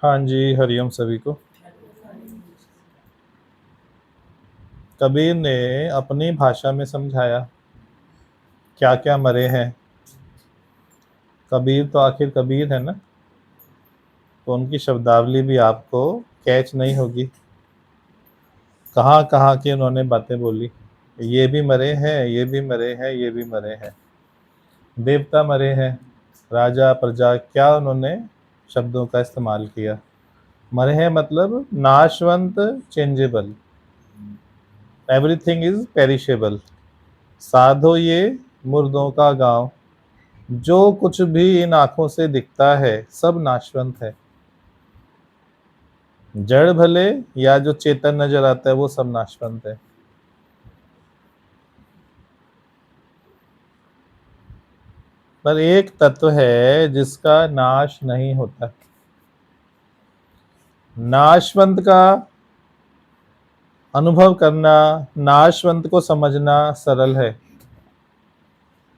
हाँ जी, हरिओम सभी को। कबीर ने अपनी भाषा में समझाया क्या क्या मरे हैं। कबीर तो आखिर कबीर है ना, तो उनकी शब्दावली भी आपको कैच नहीं होगी। कहाँ कहाँ की उन्होंने बातें बोली। ये भी मरे हैं, ये भी मरे हैं, ये भी मरे हैं। देवता मरे हैं, राजा प्रजा, क्या उन्होंने शब्दों का इस्तेमाल किया। मरे हैं मतलब नाशवंत, चेंजेबल, एवरीथिंग इज पेरिशेबल। साधो ये मुर्दों का गांव, जो कुछ भी इन आंखों से दिखता है सब नाशवंत है। जड़ भले या जो चेतन नजर आता है वो सब नाशवंत है। पर एक तत्व है जिसका नाश नहीं होता। नाशवंत का अनुभव करना, नाशवंत को समझना सरल है,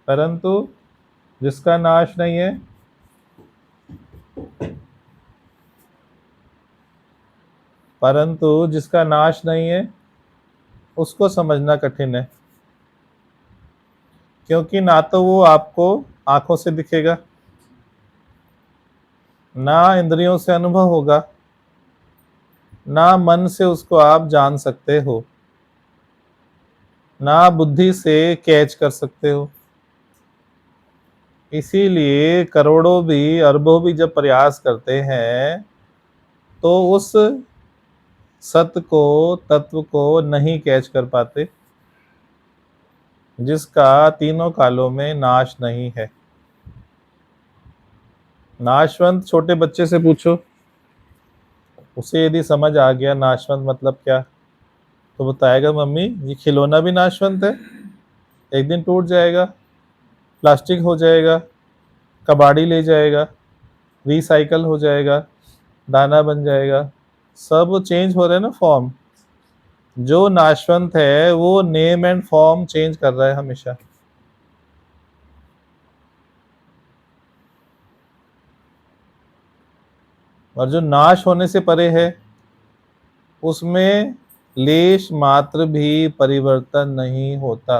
परंतु जिसका नाश नहीं है, परंतु जिसका नाश नहीं है उसको समझना कठिन है। क्योंकि ना तो वो आपको आंखों से दिखेगा, ना इंद्रियों से अनुभव होगा, ना मन से उसको आप जान सकते हो, ना बुद्धि से कैच कर सकते हो। इसीलिए करोड़ों भी अरबों भी जब प्रयास करते हैं तो उस सत्य को, तत्व को नहीं कैच कर पाते जिसका तीनों कालों में नाश नहीं है। नाशवंत छोटे बच्चे से पूछो, उसे यदि समझ आ गया नाशवंत मतलब क्या, तो बताएगा मम्मी ये खिलौना भी नाशवंत है, एक दिन टूट जाएगा, प्लास्टिक हो जाएगा, कबाड़ी ले जाएगा, रिसाइकल हो जाएगा, दाना बन जाएगा। सब चेंज हो रहे हैं ना फॉर्म। जो नाशवंत है वो नेम एंड फॉर्म चेंज कर रहा है हमेशा। और जो नाश होने से परे है उसमें लेश मात्र भी परिवर्तन नहीं होता,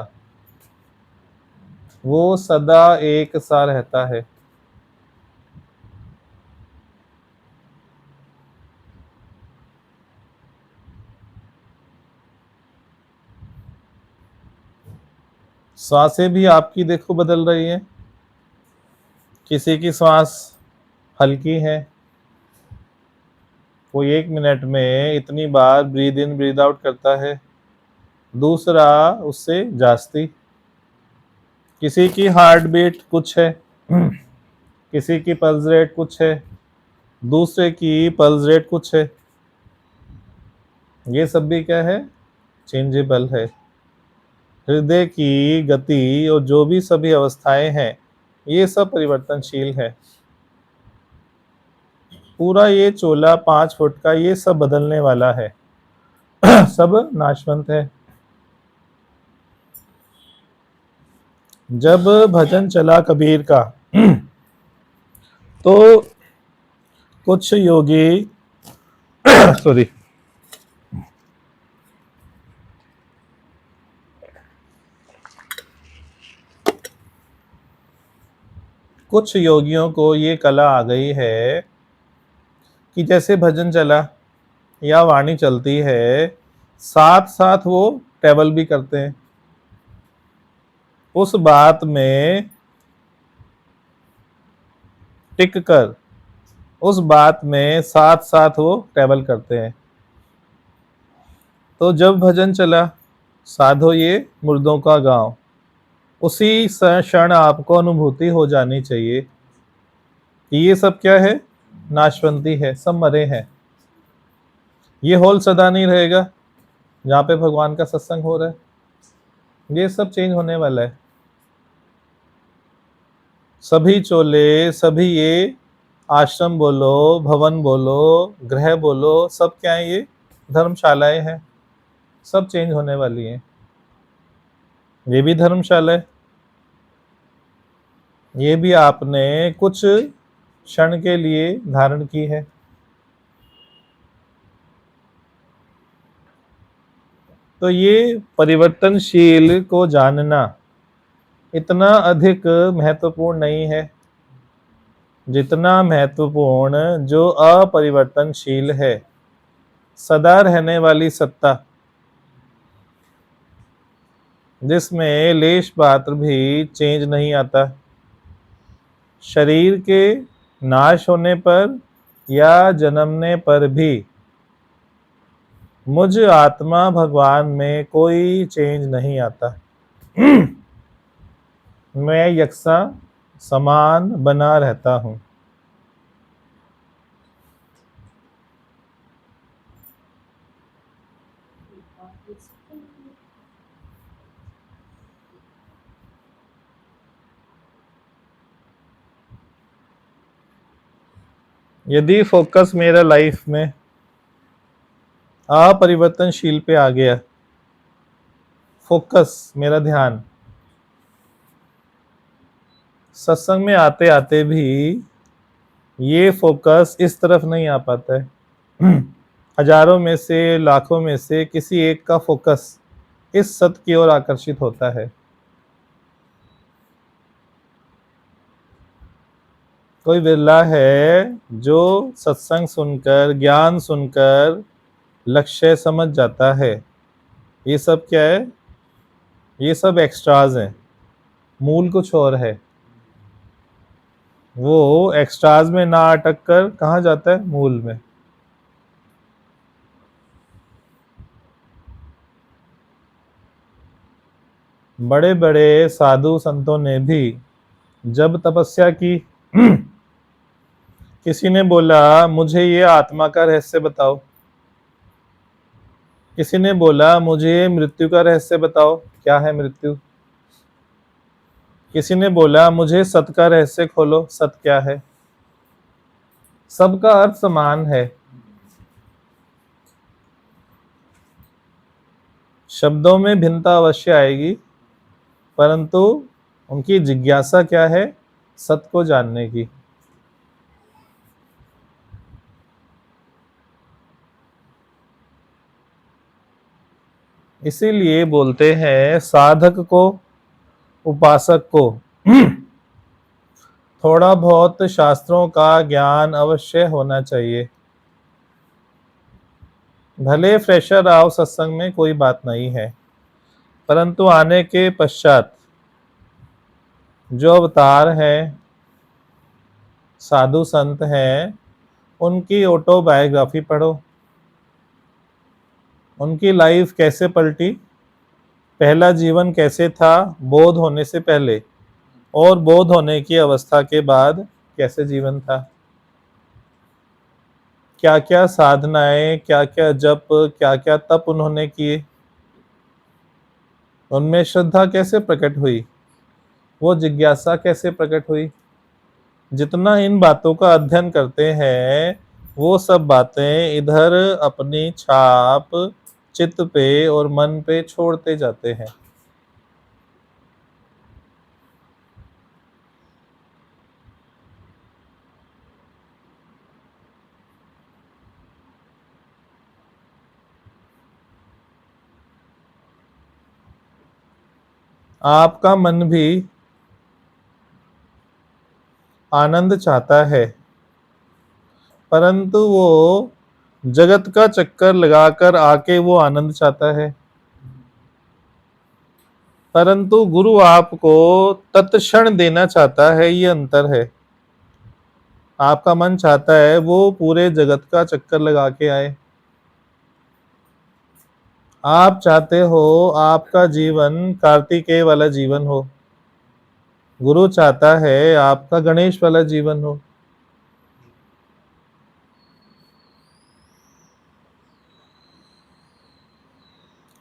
वो सदा एक सा रहता है। सांसें भी आपकी देखो बदल रही हैं। किसी की सांस हल्की है, कोई 1 मिनट में इतनी बार ब्रीद इन ब्रीद आउट करता है, दूसरा उससे जास्ती। किसी की हार्ट बीट कुछ है, किसी की पल्स रेट कुछ है, दूसरे की पल्स रेट कुछ है। ये सब भी क्या है, चेंजेबल है। हृदय की गति और जो भी सभी अवस्थाएं हैं ये सब परिवर्तनशील है। पूरा ये चोला 5 फुट का ये सब बदलने वाला है, सब नाशवंत है। जब भजन चला कबीर का तो कुछ योगी सॉरी कुछ योगियों को ये कला आ गई है कि जैसे भजन चला या वाणी चलती है साथ साथ वो ट्रेवल भी करते हैं उस बात में टिक कर, उस बात में साथ साथ वो ट्रेवल करते हैं। तो जब भजन चला साधो ये मुर्दों का गांव, उसी क्षण आपको अनुभूति हो जानी चाहिए कि ये सब क्या है, नाशवंती है, सब मरे हैं। ये हॉल सदा नहीं रहेगा जहाँ पे भगवान का सत्संग हो रहा है, ये सब चेंज होने वाला है। सभी चोले, सभी ये आश्रम बोलो, भवन बोलो, गृह बोलो, सब क्या है, ये धर्मशालाएं हैं, सब चेंज होने वाली हैं। ये भी धर्मशाला है, ये भी आपने कुछ क्षण के लिए धारण की है। तो ये परिवर्तनशील को जानना इतना अधिक महत्वपूर्ण नहीं है जितना महत्वपूर्ण जो अपरिवर्तनशील है, सदा रहने वाली सत्ता, जिसमें लेश मात्र भी चेंज नहीं आता। शरीर के नाश होने पर या जन्मने पर भी मुझ आत्मा भगवान में कोई चेंज नहीं आता। मैं यकसा समान बना रहता हूँ। यदि फोकस मेरा लाइफ में अपरिवर्तनशील पे आ गया, फोकस मेरा ध्यान सत्संग में आते आते भी ये फोकस इस तरफ नहीं आ पाता है। हजारों में से, लाखों में से किसी एक का फोकस इस सत्य की ओर आकर्षित होता है। कोई बिरला है जो सत्संग सुनकर, ज्ञान सुनकर लक्ष्य समझ जाता है। ये सब क्या है? ये सब एक्स्ट्राज हैं, मूल कुछ और है। वो एक्स्ट्राज में ना अटक कर कहाँ जाता है? मूल में। बड़े बड़े साधु संतों ने भी जब तपस्या की, किसी ने बोला मुझे ये आत्मा का रहस्य बताओ, किसी ने बोला मुझे मृत्यु का रहस्य बताओ, क्या है मृत्यु, किसी ने बोला मुझे सत्य का रहस्य खोलो, सत्य क्या है। सबका अर्थ समान है, शब्दों में भिन्नता अवश्य आएगी, परंतु उनकी जिज्ञासा क्या है? सत्य को जानने की। इसीलिए बोलते हैं साधक को, उपासक को थोड़ा बहुत शास्त्रों का ज्ञान अवश्य होना चाहिए। भले फ्रेशर आओ सत्संग में, कोई बात नहीं है, परंतु आने के पश्चात जो अवतार हैं, साधु संत हैं, उनकी ऑटोबायोग्राफी पढ़ो। उनकी लाइफ कैसे पलटी, पहला जीवन कैसे था बोध होने से पहले, और बोध होने की अवस्था के बाद कैसे जीवन था, क्या क्या साधनाएं, क्या क्या जप, क्या क्या तप उन्होंने किए, उनमें श्रद्धा कैसे प्रकट हुई, वो जिज्ञासा कैसे प्रकट हुई। जितना इन बातों का अध्ययन करते हैं, वो सब बातें इधर अपनी छाप चित्त पे और मन पे छोड़ते जाते हैं। आपका मन भी आनंद चाहता है, परंतु वो जगत का चक्कर लगाकर आके वो आनंद चाहता है। परंतु गुरु आपको तत्क्षण देना चाहता है, ये अंतर है। आपका मन चाहता है वो पूरे जगत का चक्कर लगा के आए। आप चाहते हो आपका जीवन कार्तिकेय वाला जीवन हो, गुरु चाहता है आपका गणेश वाला जीवन हो।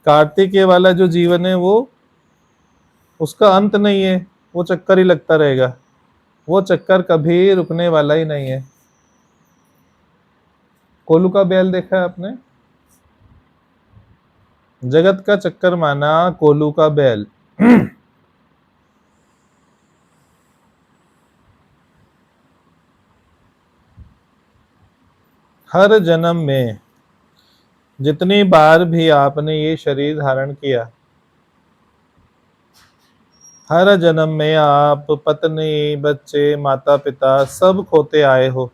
कार्तिकेय वाला जो जीवन है वो, उसका अंत नहीं है, वो चक्कर ही लगता रहेगा, वो चक्कर कभी रुकने वाला ही नहीं है। कोलू का बैल देखा है आपने? जगत का चक्कर माना कोलू का बैल। हर जन्म में जितनी बार भी आपने ये शरीर धारण किया, हर जन्म में आप पत्नी, बच्चे, माता पिता सब खोते आए हो।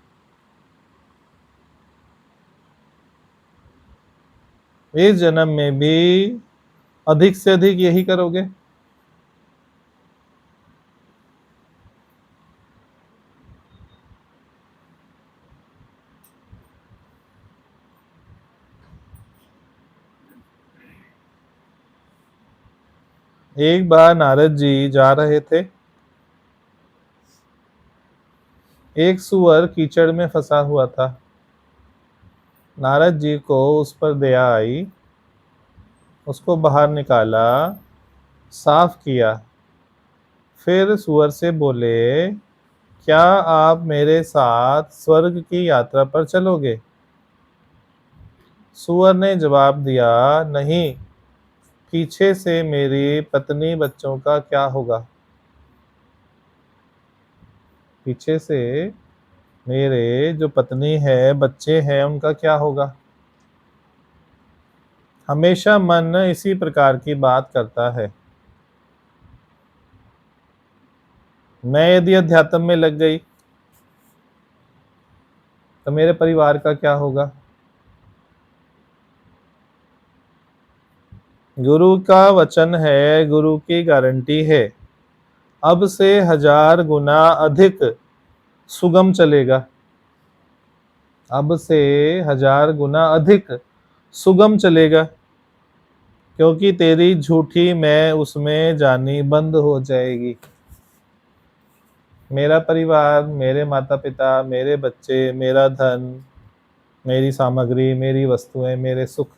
इस जन्म में भी अधिक से अधिक यही करोगे। एक बार नारद जी जा रहे थे। एक सूअर कीचड़ में फंसा हुआ था। नारद जी को उस पर दया आई, उसको बाहर निकाला, साफ किया। फिर सूअर से बोले, क्या आप मेरे साथ स्वर्ग की यात्रा पर चलोगे? सूअर ने जवाब दिया, नहीं, पीछे से मेरी पत्नी बच्चों का क्या होगा? पीछे से मेरे जो पत्नी है, बच्चे हैं, उनका क्या होगा? हमेशा मन इसी प्रकार की बात करता है। मैं यदि अध्यात्म में लग गई तो मेरे परिवार का क्या होगा? गुरु का वचन है, गुरु की गारंटी है, अब से 1000 गुना अधिक सुगम चलेगा। अब से 1000 गुना अधिक सुगम चलेगा, क्योंकि तेरी झूठी मैं उसमें जानी बंद हो जाएगी। मेरा परिवार, मेरे माता पिता, मेरे बच्चे, मेरा धन, मेरी सामग्री, मेरी वस्तुएं, मेरे सुख,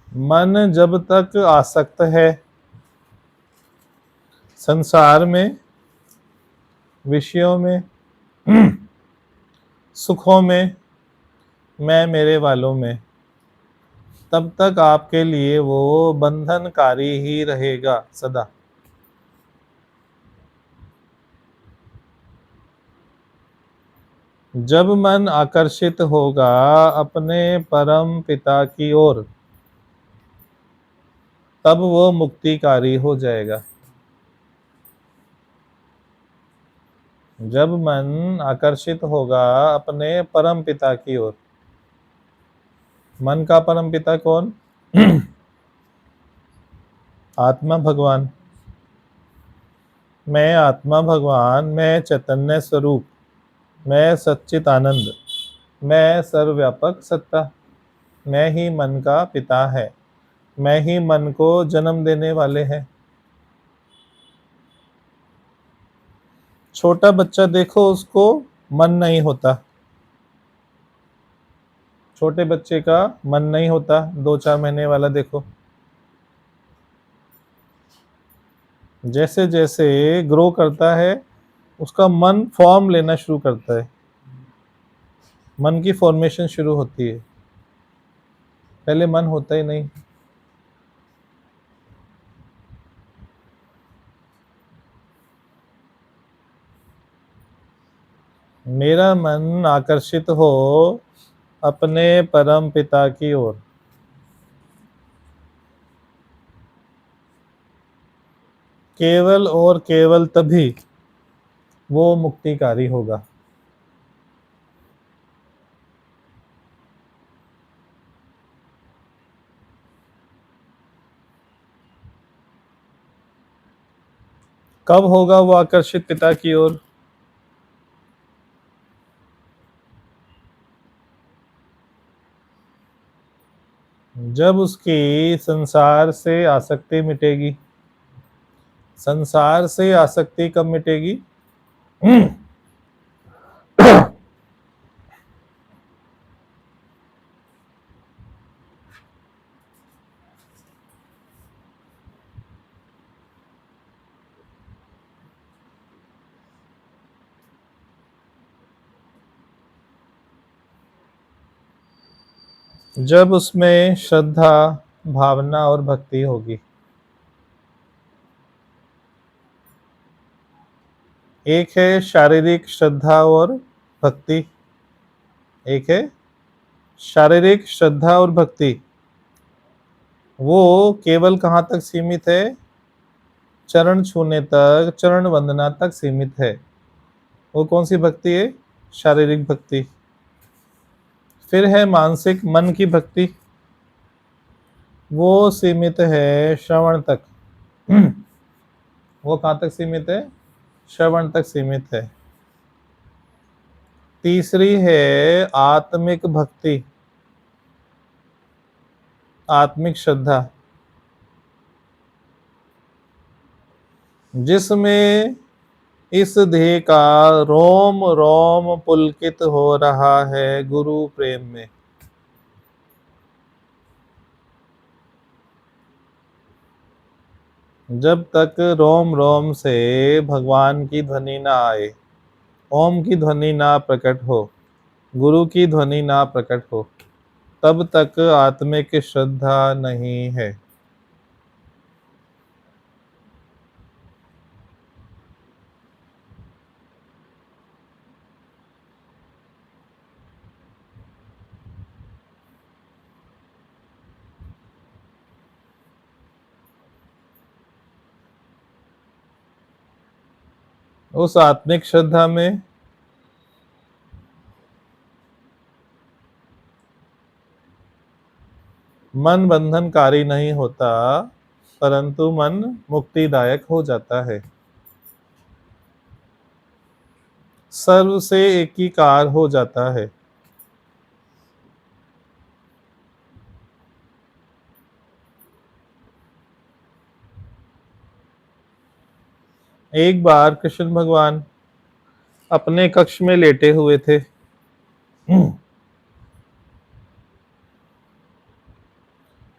मन जब तक आसक्त है संसार में, विषयों में, सुखों में, मैं मेरे वालों में, तब तक आपके लिए वो बंधनकारी ही रहेगा सदा। जब मन आकर्षित होगा अपने परम पिता की ओर, तब वो मुक्तिकारी हो जाएगा। जब मन आकर्षित होगा अपने परम पिता की ओर। मन का परम पिता कौन? आत्मा भगवान। मैं आत्मा भगवान, मैं चैतन्य स्वरूप, मैं सच्चित आनंद, मैं सर्वव्यापक सत्ता, मैं ही मन का पिता है, मैं ही मन को जन्म देने वाले हैं। छोटा बच्चा देखो, उसको मन नहीं होता। छोटे बच्चे का मन नहीं होता, 2-4 महीने वाला देखो। जैसे जैसे ग्रो करता है, उसका मन फॉर्म लेना शुरू करता है, मन की फॉर्मेशन शुरू होती है। पहले मन होता ही नहीं। मेरा मन आकर्षित हो अपने परम पिता की ओर, केवल और केवल तभी वो मुक्तिकारी होगा। कब होगा वो आकर्षित पिता की ओर? जब उसकी संसार से आसक्ति मिटेगी। संसार से आसक्ति कब मिटेगी? जब उसमें श्रद्धा, भावना और भक्ति होगी। एक है शारीरिक श्रद्धा और भक्ति, एक है शारीरिक श्रद्धा और भक्ति। वो केवल कहाँ तक सीमित है? चरण छूने तक, चरण वंदना तक सीमित है। वो कौन सी भक्ति है? शारीरिक भक्ति। फिर है मानसिक मन की भक्ति, वो सीमित है श्रवण तक। वो कहाँ तक सीमित है? श्रवण तक सीमित है। तीसरी है आत्मिक भक्ति, आत्मिक श्रद्धा, जिसमें इस देह का रोम रोम पुलकित हो रहा है गुरु प्रेम में। जब तक रोम रोम से भगवान की ध्वनि ना आए, ओम की ध्वनि ना प्रकट हो, गुरु की ध्वनि ना प्रकट हो, तब तक आत्मिक श्रद्धा नहीं है। उस आत्मिक श्रद्धा में मन बंधनकारी नहीं होता, परंतु मन मुक्तिदायक हो जाता है। सर्व से एकीकार हो जाता है। एक बार कृष्ण भगवान अपने कक्ष में लेटे हुए थे।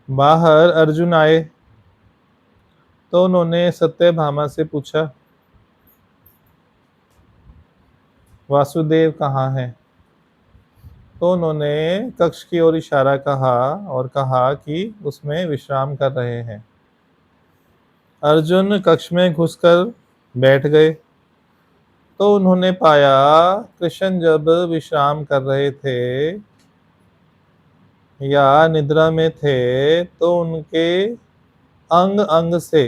बाहर अर्जुन आए तो उन्होंने सत्यभामा से पूछा, वासुदेव कहाँ हैं? तो उन्होंने कक्ष की ओर इशारा कहा और कहा कि उसमें विश्राम कर रहे हैं। अर्जुन कक्ष में घुसकर बैठ गए तो उन्होंने पाया कृष्ण जब विश्राम कर रहे थे या निद्रा में थे तो उनके अंग अंग से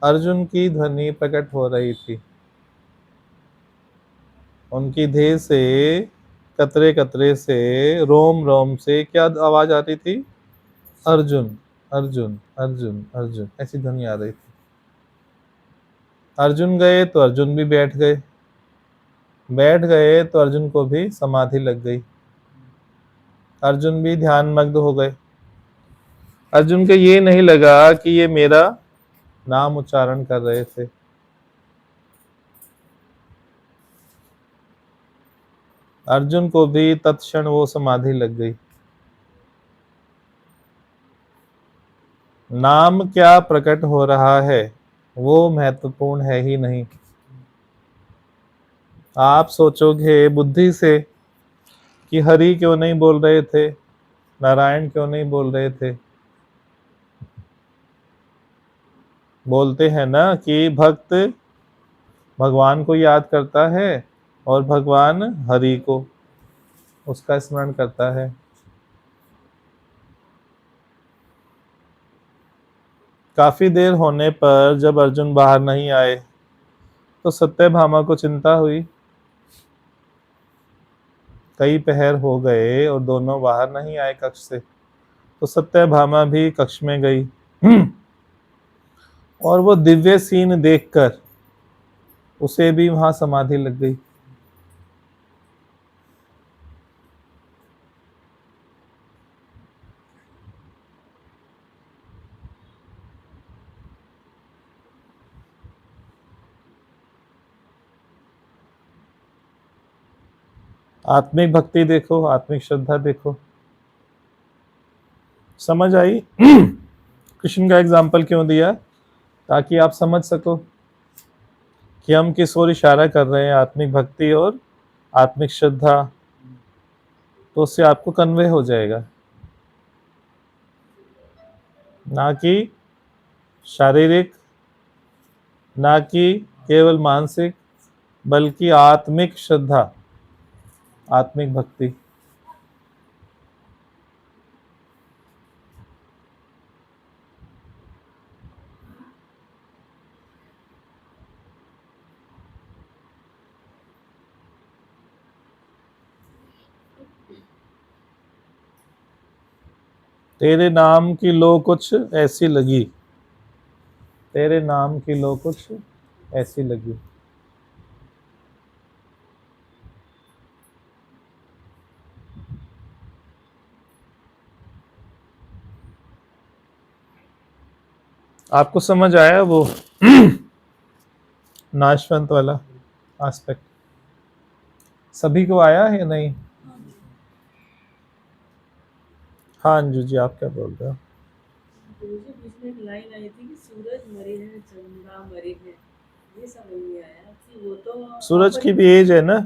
अर्जुन की ध्वनि प्रकट हो रही थी। उनकी देह से, कतरे कतरे से, रोम रोम से क्या आवाज आ रही थी? अर्जुन अर्जुन अर्जुन अर्जुन, ऐसी ध्वनि आ रही थी। अर्जुन गए तो अर्जुन भी बैठ गए, बैठ गए तो अर्जुन को भी समाधि लग गई। अर्जुन भी ध्यान मग्न हो गए। अर्जुन को ये नहीं लगा कि ये मेरा नाम उच्चारण कर रहे थे। अर्जुन को भी तत्क्षण वो समाधि लग गई। नाम क्या प्रकट हो रहा है वो महत्वपूर्ण है ही नहीं। आप सोचोगे बुद्धि से कि हरि क्यों नहीं बोल रहे थे, नारायण क्यों नहीं बोल रहे थे। बोलते हैं ना कि भक्त भगवान को याद करता है और भगवान हरि को, उसका स्मरण करता है। काफी देर होने पर जब अर्जुन बाहर नहीं आए तो सत्यभामा को चिंता हुई। कई पहर हो गए और दोनों बाहर नहीं आए कक्ष से, तो सत्यभामा भी कक्ष में गई। और वो दिव्य सीन देखकर उसे भी वहां समाधि लग गई। आत्मिक भक्ति देखो, आत्मिक श्रद्धा देखो। समझ आई? कृष्ण का एग्जाम्पल क्यों दिया? ताकि आप समझ सको कि हम किस ओर इशारा कर रहे हैं, आत्मिक भक्ति और आत्मिक श्रद्धा। तो उससे आपको कन्वे हो जाएगा, ना कि शारीरिक, ना कि केवल मानसिक, बल्कि आत्मिक श्रद्धा, आत्मिक भक्ति। तेरे नाम की लो कुछ ऐसी लगी, तेरे नाम की लो कुछ ऐसी लगी। आपको समझ आया वो नाशवंत वाला एस्पेक्ट? सभी को आया है या नहीं? हाँ अंजू जी, आप क्या बोल रहे हो? मुझे बीच में एक लाइन आई थी कि सूरज मरे हैं, चंद्रमा मरे हैं, ये समझ में आया कि वो तो सूरज की भी एज है ना।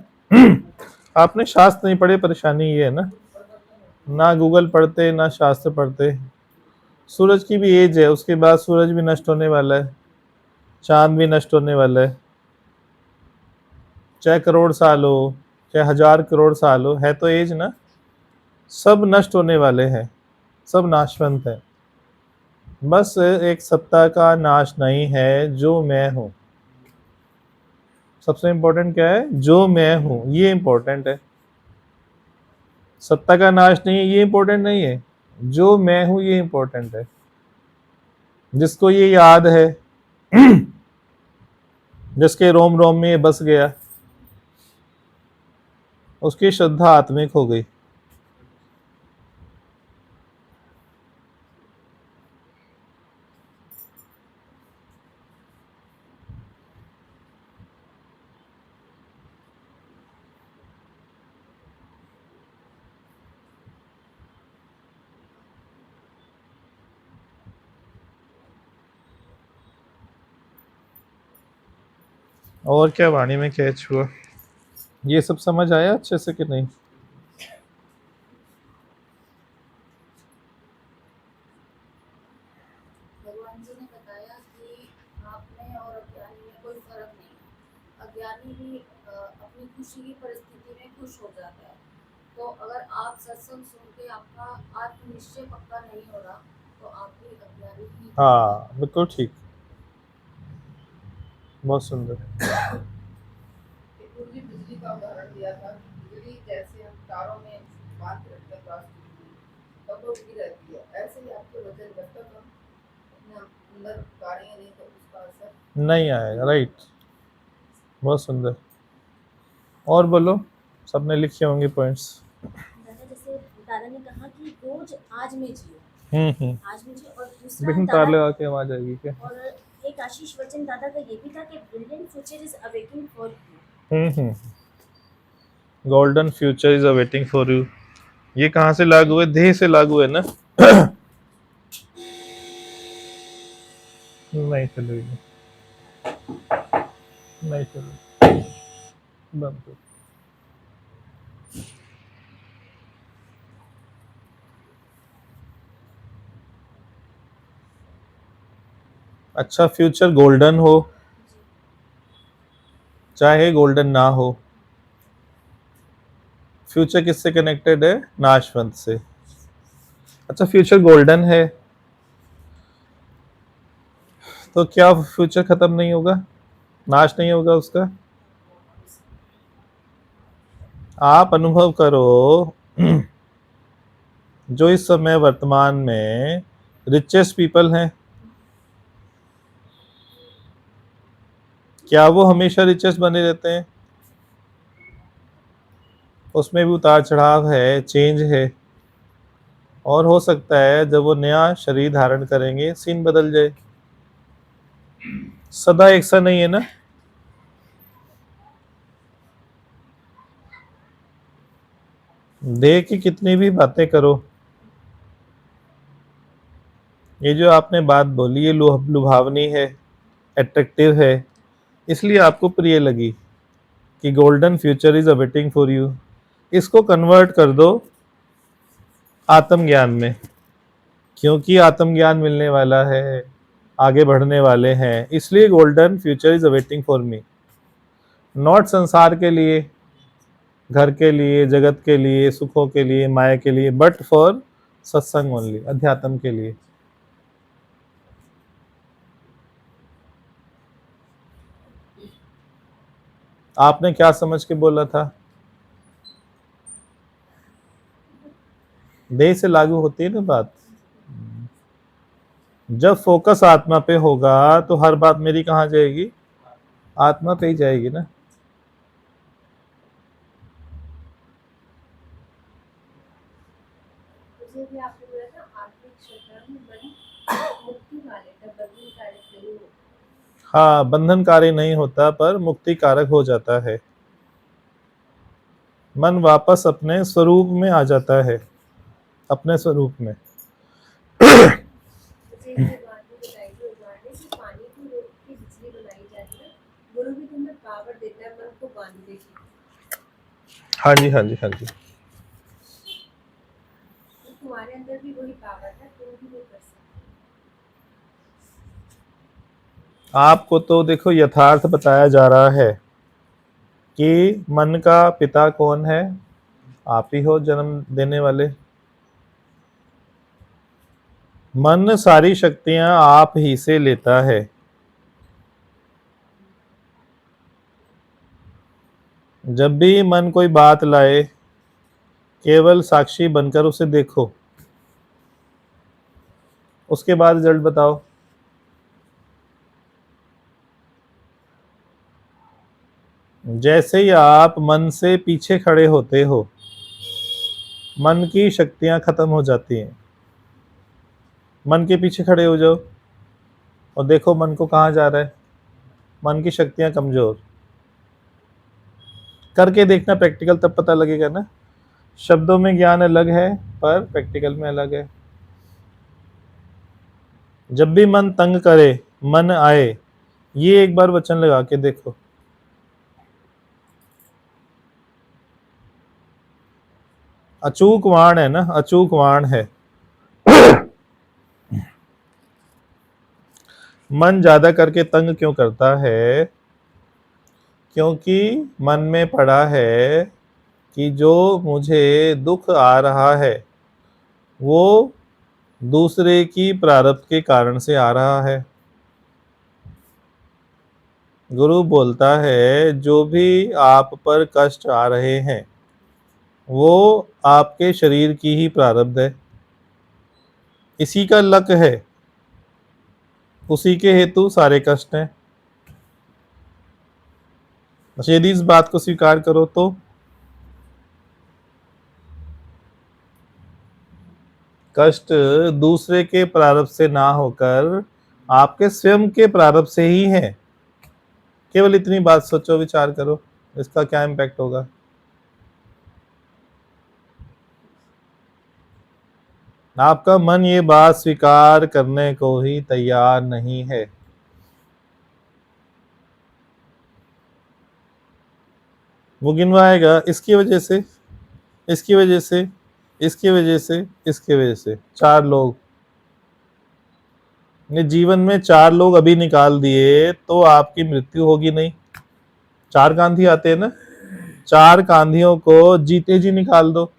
आपने शास्त्र नहीं पढ़े, परेशानी ये है ना, ना गूगल पढ़ते ना शास्त्र पढ़ते। सूरज की भी एज है, उसके बाद सूरज भी नष्ट होने वाला है, चांद भी नष्ट होने वाला है। चाहे करोड़ साल हो, चाहे 1000 करोड़ साल हो, है तो एज ना। सब नष्ट होने वाले हैं, सब नाशवंत है। बस एक सत्ता का नाश नहीं है, जो मैं हूं। सबसे इंपॉर्टेंट क्या है? जो मैं हूं, ये इंपॉर्टेंट है। सत्ता का नाश नहीं है, ये इंपॉर्टेंट नहीं है। जो मैं हूं, ये इंपॉर्टेंट है। जिसको ये याद है, जिसके रोम रोम में ये बस गया, उसकी श्रद्धा आत्मिक हो गई। और क्या वाणी में कैच हुआ? ये सब समझ आया अच्छे से कि नहीं? भगवान जी ने बताया कि आप में और अज्ञानी में कोई फर्क नहीं है। अज्ञानी भी अपनी खुशी की परिस्थिति में खुश हो जाता है। तो अगर आप सत्संग सुन के आपका आत्मनिश्चय पक्का नहीं हो रहा, तो आप भी अज्ञानी ही हैं। हाँ बिल्कुल ठीक, बहुत सुंदर। गुरु जी बिजली का उदाहरण दिया था। बिजली जैसे हम तारों में बांध के रखते हैं प्लास्टिक की, तब वो टिकी रहती है, ऐसे ही आपके वचन जब तक हम अपने अंदर उतारेंगे नहीं तो उसका असर नहीं आएगा, राइट, बहुत सुंदर। और बोलो, सबने लिखे होंगे पॉइंट्स। दादा, जैसे दादा ने कहा कि रोज आज में जियो, आज में जियो। और दूसरा बिल्कुल, तार दादा, लगा के आवाज आएगी क्या? और एक आशीष वचन दादा का ये भी था कि brilliant future is awaiting for you. Golden future is awaiting for you. ये कहाँ से लागू है? देह से लागू है ना। नहीं चलेगी, नहीं चलेगी, बंद कर। अच्छा, फ्यूचर गोल्डन हो चाहे गोल्डन ना हो, फ्यूचर किससे कनेक्टेड है? नाशवंत से। अच्छा, फ्यूचर गोल्डन है तो क्या फ्यूचर खत्म नहीं होगा, नाश नहीं होगा उसका? आप अनुभव करो, जो इस समय वर्तमान में रिचेस्ट पीपल हैं, क्या वो हमेशा रिचेस्ट बने रहते हैं? उसमें भी उतार चढ़ाव है, चेंज है। और हो सकता है जब वो नया शरीर धारण करेंगे, सीन बदल जाए। सदा एक सा नहीं है ना। देह की कितनी भी बातें करो, ये जो आपने बात बोली ये लुभावनी है, अट्रैक्टिव है, इसलिए आपको प्रिय लगी कि golden future is awaiting for you. इसको कन्वर्ट कर दो आत्मज्ञान में, क्योंकि आत्मज्ञान मिलने वाला है, आगे बढ़ने वाले हैं, इसलिए golden future is awaiting for me. Not संसार के लिए, घर के लिए, जगत के लिए, सुखों के लिए, माया के लिए, बट फॉर सत्संग ओनली, अध्यात्म के लिए। आपने क्या समझ के बोला था? देह से लागू होती है ना बात। जब फोकस आत्मा पे होगा तो हर बात मेरी कहाँ जाएगी? आत्मा पे ही जाएगी ना। मुझे भी आपने बोला था आत्मिक क्षेत्र में मन मुक्ति वाले का बंधन कारक नहीं होता। हाँ, बंधनकारी नहीं होता पर मुक्ति कारक हो जाता है। मन वापस अपने स्वरूप में आ जाता है, अपने स्वरूप में। मुझे ये बात भी बताई थी भगवान ने कि पानी को रोक के बिजली बनाई जाती है, गुरु भी तुम्हें पावर देता है मन को बांधने की। हाँ जी, हाँ जी, हाँ जी। तो तुम्हारे अंदर भी वही पावर है, तुम भी वो कर सकते आपको तो देखो यथार्थ बताया जा रहा है कि मन का पिता कौन है? आप ही हो जन्म देने वाले। मन सारी शक्तियां आप ही से लेता है। जब भी मन कोई बात लाए, केवल साक्षी बनकर उसे देखो, उसके बाद रिजल्ट बताओ। जैसे ही आप मन से पीछे खड़े होते हो, मन की शक्तियां खत्म हो जाती हैं। मन के पीछे खड़े हो जाओ और देखो मन को कहाँ जा रहा है। मन की शक्तियां कमजोर। करके देखना प्रैक्टिकल, तब पता लगेगा ना। शब्दों में ज्ञान अलग है पर प्रैक्टिकल में अलग है। जब भी मन तंग करे, मन आए, ये एक बार वचन लगा के देखो। अचूक वाण है ना, अचूक वाण है। मन ज्यादा करके तंग क्यों करता है? क्योंकि मन में पड़ा है कि जो मुझे दुख आ रहा है वो दूसरे की प्रारब्ध के कारण से आ रहा है। गुरु बोलता है जो भी आप पर कष्ट आ रहे हैं वो आपके शरीर की ही प्रारब्ध है, इसी का लक है, उसी के हेतु सारे कष्ट हैं। यदि इस बात को स्वीकार करो तो कष्ट दूसरे के प्रारब्ध से ना होकर आपके स्वयं के प्रारब्ध से ही है। केवल इतनी बात सोचो, विचार करो, इसका क्या इम्पैक्ट होगा। आपका मन ये बात स्वीकार करने को ही तैयार नहीं है। वो गिनवाएगा इसकी वजह से, इसकी वजह से, इसकी वजह से, इसकी वजह से। 4 लोग ने जीवन में 4 लोग अभी निकाल दिए तो आपकी मृत्यु होगी नहीं। 4 गांधी आते हैं ना, 4 गांधियों को जीते जी निकाल दो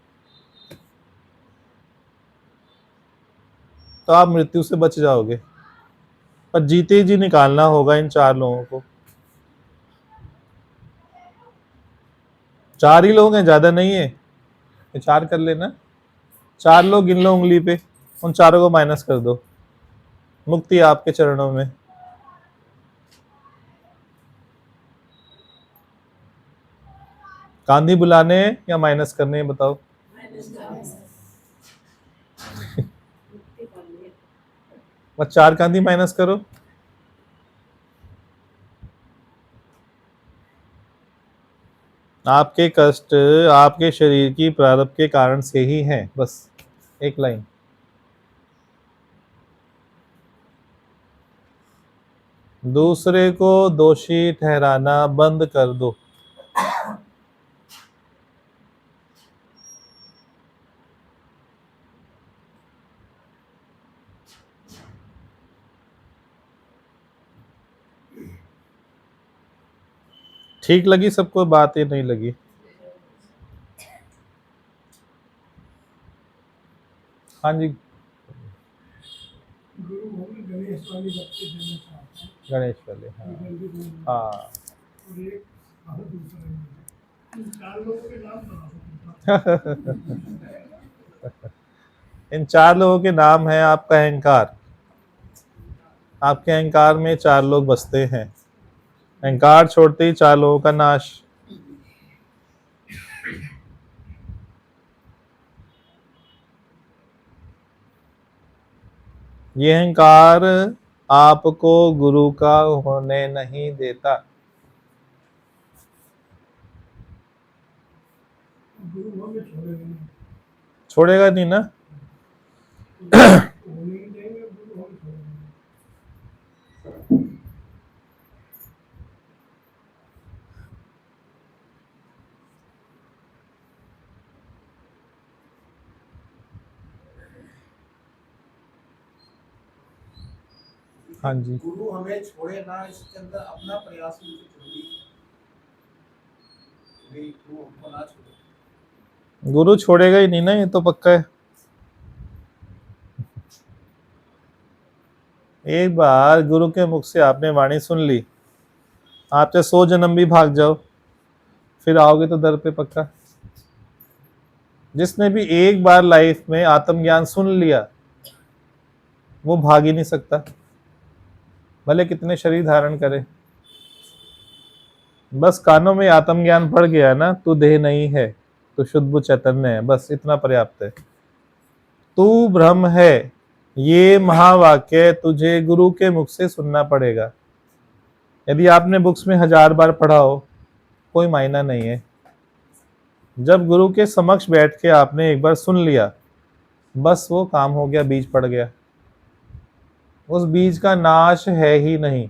तो आप मृत्यु से बच जाओगे, पर जीते जी निकालना होगा इन 4 लोगों को। 4 ही लोग हैं, ज्यादा नहीं है, विचार कर लेना। 4 लोग गिन लो उंगली पे, उन 4 को माइनस कर दो, मुक्ति आपके चरणों में। गांधी बुलाने या माइनस करने हैं, बताओ। मुक्ति पानी है। बस 4 गांधी माइनस करो, आपके कष्ट आपके शरीर की प्रारब्ध के कारण से ही हैं। बस एक लाइन। दूसरे को दोषी ठहराना बंद कर दो। ठीक लगी सबको बात? ये नहीं लगी? हाँ जी, गुरु होगी गणेश वाली बत्ती देना चाहते हैं। गणेश वाले। हाँ ये जल्दी बोल दो। हाँ। और एक और दूसरा है। इन 4 लोगों के नाम बता दो। इन 4 लोगों के नाम है आपका अहंकार। आपके अहंकार में 4 लोग बसते हैं। अहंकार छोड़ते ही 4 लोगों का नाश। ये अहंकार आपको गुरु का होने नहीं देता। गुरु होंगे छोड़ेंगे नहीं। छोड़ेगा नहीं ना? होने ही देंगे, गुरु होंगे छोड़ेंगे नहीं। हाँ जी, गुरु हमें छोड़े ना, इसके अंदर अपना प्रयास भी तो जरूरी है। भाई गुरु हमको ना छोड़े। गुरु छोड़ेगा ही नहीं ना, ये तो पक्का है। एक बार गुरु के मुख से आपने वाणी सुन ली, आप चाहे 100 जन्म भी भाग जाओ, फिर आओगे तो दर पे पक्का। जिसने भी एक बार लाइफ में आत्मज्ञान सुन लिया, वो भाग ही नहीं सकता, भले कितने शरीर धारण करे। बस कानों में आत्मज्ञान पड़ गया ना, तू देह नहीं है, तू शुद्ध चैतन्य है, बस इतना पर्याप्त है। तू ब्रह्म है, ये महावाक्य तुझे गुरु के मुख से सुनना पड़ेगा। यदि आपने बुक्स में 1000 बार पढ़ा हो, कोई मायना नहीं है। जब गुरु के समक्ष बैठ के आपने एक बार सुन लिया, बस वो काम हो गया, बीज पड़ गया। उस बीज का नाश है ही नहीं।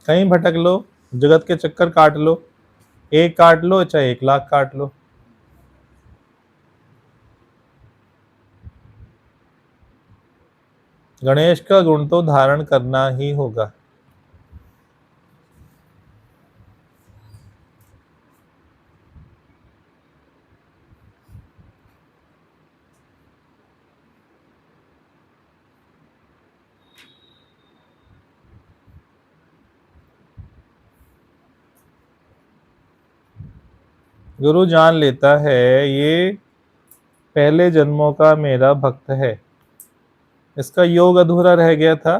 कहीं भटक लो, जगत के चक्कर काट लो, 1 काट लो चाहे 1 लाख काट लो, गणेश का गुण तो धारण करना ही होगा। गुरु जान लेता है ये पहले जन्मों का मेरा भक्त है, इसका योग अधूरा रह गया था,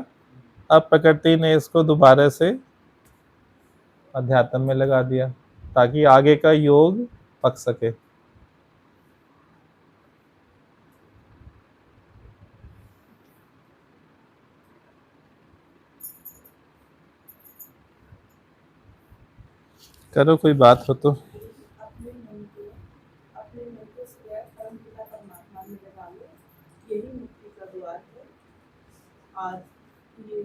अब प्रकृति ने इसको दोबारा से अध्यात्म में लगा दिया ताकि आगे का योग पक सके। करो कोई बात हो तो। अपने मन को स्वयं परम पिता परमात्मा में लगा लो, यही मुक्ति का द्वार है। आज ये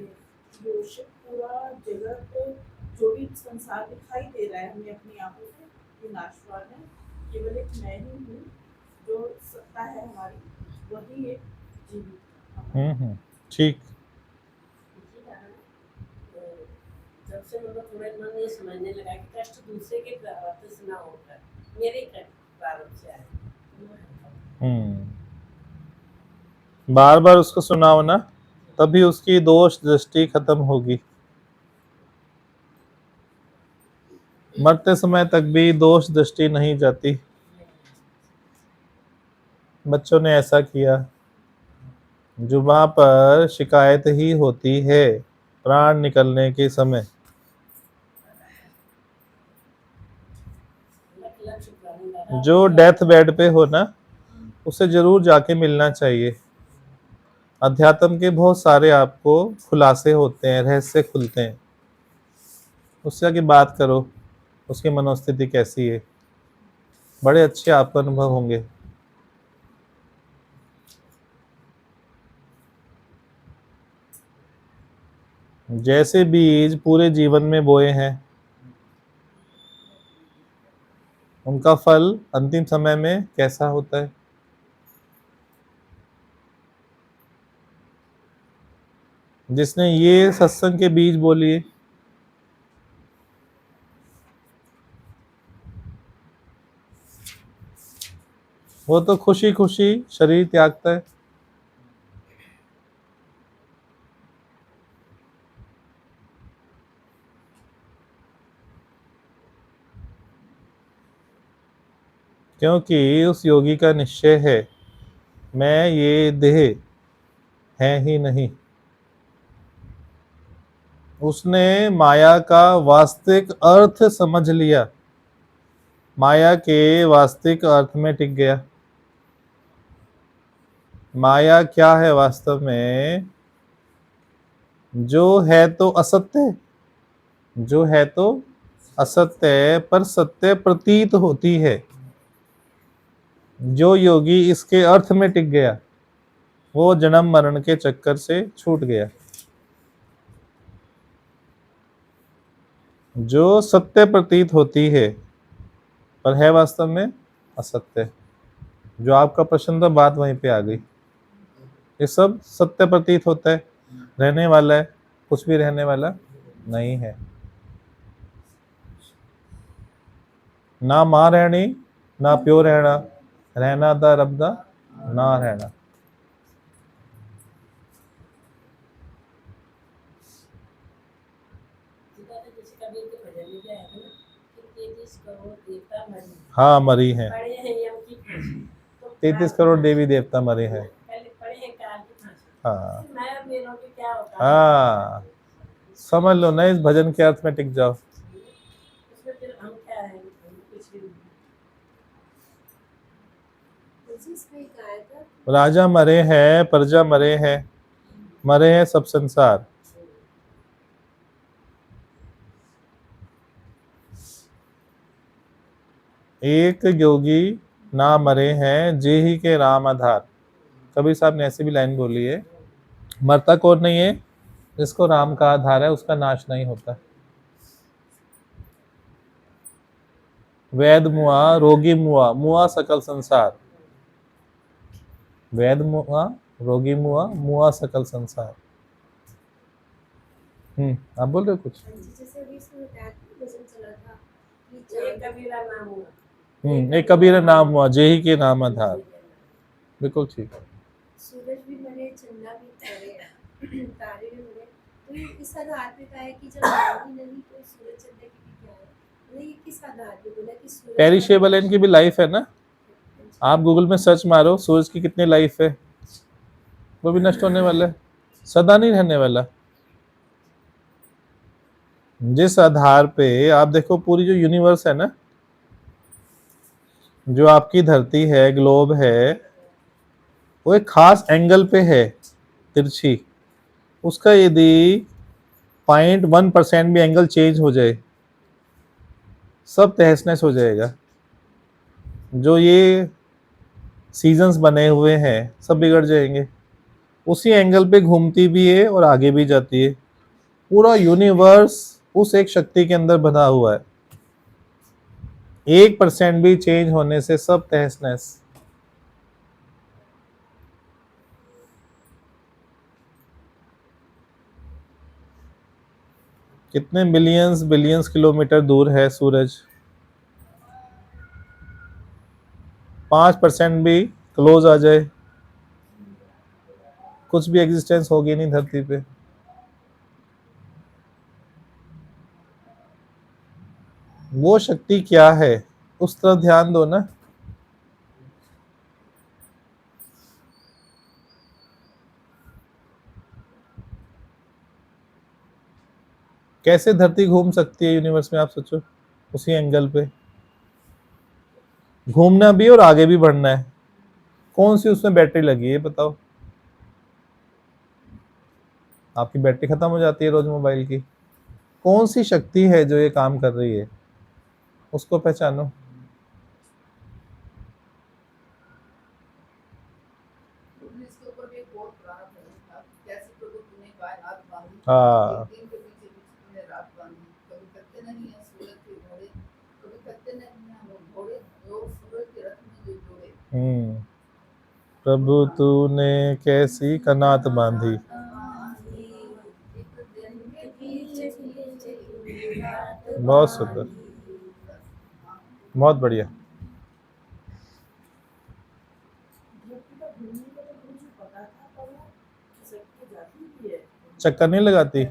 पूरा जगत जो भी संसार दिखाई दे रहा है हमें अपनी आंखों से, ये नाशवान है। केवल एक मैं ही हूँ, जो सत्ता है हमारी वही एक जीवित। ठीक। जब से मतलब थोड़ा मन ये समझने लगा कि कष्ट दूसरे के प्रारब्ध से ना होकर मेरे प्रारब्ध से आए। बार बार उसको सुनाओ ना, तभी उसकी दोष दृष्टि खत्म होगी। मरते समय तक भी दोष दृष्टि नहीं जाती। बच्चों ने ऐसा किया, जुबां पर शिकायत ही होती है प्राण निकलने के समय। जो डेथ बेड पे हो ना, उसे जरूर जाके मिलना चाहिए। अध्यात्म के बहुत सारे आपको खुलासे होते हैं, रहस्य खुलते हैं। उससे आके बात करो, उसकी मनोस्थिति कैसी है, बड़े अच्छे आपको अनुभव होंगे। जैसे बीज पूरे जीवन में बोए हैं, उनका फल अंतिम समय में कैसा होता है? जिसने ये सत्संग के बीज बोलिए, वो तो खुशी खुशी शरीर त्यागता है। क्योंकि उस योगी का निश्चय है, मैं ये देह है ही नहीं। उसने माया का वास्तविक अर्थ समझ लिया, माया के वास्तविक अर्थ में टिक गया। माया क्या है वास्तव में? जो है तो असत्य, जो है तो असत्य पर सत्य प्रतीत होती है। जो योगी इसके अर्थ में टिक गया, वो जन्म मरण के चक्कर से छूट गया। जो सत्य प्रतीत होती है पर है वास्तव में असत्य। जो आपका प्रश्न था, बात वहीं पे आ गई। ये सब सत्य प्रतीत होता है, रहने वाला है, कुछ भी रहने वाला नहीं है। ना मां रहनी, ना प्यो रहना, रहना दा रब दा ना रहना। जैसे कबीर के भजन में भी आया था ना कि 33 करोड़ देवता मरे हाँ, मरी है। पड़े हैं यम की फांसी। तो 33 करोड़ देवी देवता मरे हैं। पहले पड़े हैं काल की फांसी। हाँ मैं और मेरों की क्या होता है? हाँ, समझ लो ना, इस भजन के अर्थ में टिक जाओ। उसमें फिर हम क्या है? कुछ भी नहीं। इसमें कहा था राजा मरे हैं, प्रजा मरे हैं, मरे हैं सब संसार। एक योगी ना मरे हैं, जे ही के राम आधार। कबीर साहब ने ऐसी भी लाइन बोली है, मरता कौन नहीं है? जिसको राम का आधार है, उसका नाश नहीं होता। वैद मुआ, रोगी मुआ, मुआ सकल संसार। वैद मुआ, रोगी मुआ, मुआ सकल संसार। आप बोल रहे हो कुछ? जैसे अभी इसमें बताया था, भजन चला था कि एक कबीरा नाम हुआ, एक कबीर नाम हुआ, जे ही के नाम आधार। बिल्कुल ठीक। सूरज भी मरे, चंदा भी मरे, तारे भी मरे। तो ये इस आधार पे कहा है कि जब नाम ही नहीं तो सूरज चंदा की भी क्या है? मतलब ये किस आधार पे बोला कि सूरज पेरिशेबल इनकी भी लाइफ है ना। आप गूगल में सर्च मारो, सूरज की कितनी लाइफ है, वो भी नष्ट होने वाला है, सदा नहीं रहने वाला। जिस आधार पे आप देखो, पूरी जो यूनिवर्स है ना, जो आपकी धरती है, ग्लोब है, वो एक खास एंगल पे है, तिरछी। उसका यदि 0.1% भी एंगल चेंज हो जाए, सब तहस नहस हो जाएगा। जो ये सीजन्स बने हुए हैं, सब बिगड़ जाएंगे। उसी एंगल पे घूमती भी है और आगे भी जाती है। पूरा यूनिवर्स उस एक शक्ति के अंदर बना हुआ है। 1% भी चेंज होने से सब तहस नहस। कितने बिलियंस बिलियंस किलोमीटर दूर है सूरज। 5% भी क्लोज आ जाए, कुछ भी एग्जिस्टेंस होगी नहीं धरती पे। वो शक्ति क्या है, उस तरफ ध्यान दो ना। कैसे धरती घूम सकती है यूनिवर्स में, आप सोचो। उसी एंगल पे घूमना भी और आगे भी बढ़ना है। कौन सी उसमें बैटरी लगी है बताओ? आपकी बैटरी खत्म हो जाती है रोज मोबाइल की, कौन सी शक्ति है जो ये काम कर रही है, उसको पहचानो। इसके ऊपर भी एक बहुत पुराना प्रश्न था, कैसे प्रभु तूने कायनात बांधी, हाँ। एक दिन के पीछे पीछे तूने रात बांधी, कभी थकते नहीं है सूरज के घोड़े, कभी थकते नहीं है वो घोड़े जो सूरज के रथ में जो जोड़े। प्रभु तूने कैसी कनात बांधी। एक दिन के पीछे पीछे तूने रात बहुत सुंदर, बहुत बढ़िया। देवपिता भूमि को तो मुझे पता था, पर वो खिसकती जाती भी है। चक्कर नहीं लगाती।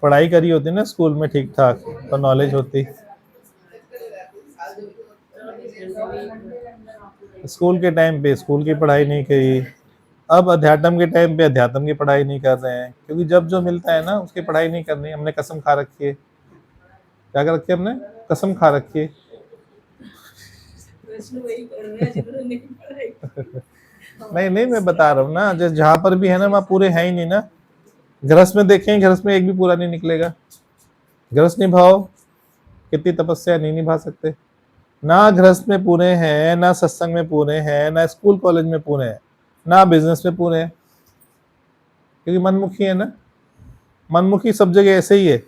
पढ़ाई करी होती ना स्कूल में ठीक ठाक, तो नॉलेज होती। स्कूल के टाइम पे स्कूल की पढ़ाई नहीं करी, अब अध्यात्म के टाइम पे अध्यात्म की पढ़ाई नहीं कर रहे हैं, क्योंकि जब जो मिलता है ना उसकी पढ़ाई नहीं करनी। हमने कसम खा रखी है। क्या कर रखी है हमने? कसम खा रखी है। प्रश्न वही कर रहे हैं जिन्होंने नहीं पढ़ाई। नहीं, मैं बता रहा हूँ ना, जहाँ पर भी है ना वहाँ पूरे है ही नहीं ना। गृहस्थ में देखें, गृहस्थ में एक भी पूरा नहीं निकलेगा। गृहस्थ निभाओ, कितनी तपस्या, नहीं निभा सकते। ना गृहस्थ में पूरे हैं, ना सत्संग में पूरे हैं, ना स्कूल कॉलेज में पूरे हैं, ना बिजनेस में पूरे हैं, क्योंकि मनमुखी है ना। मनमुखी सब जगह ऐसे ही है,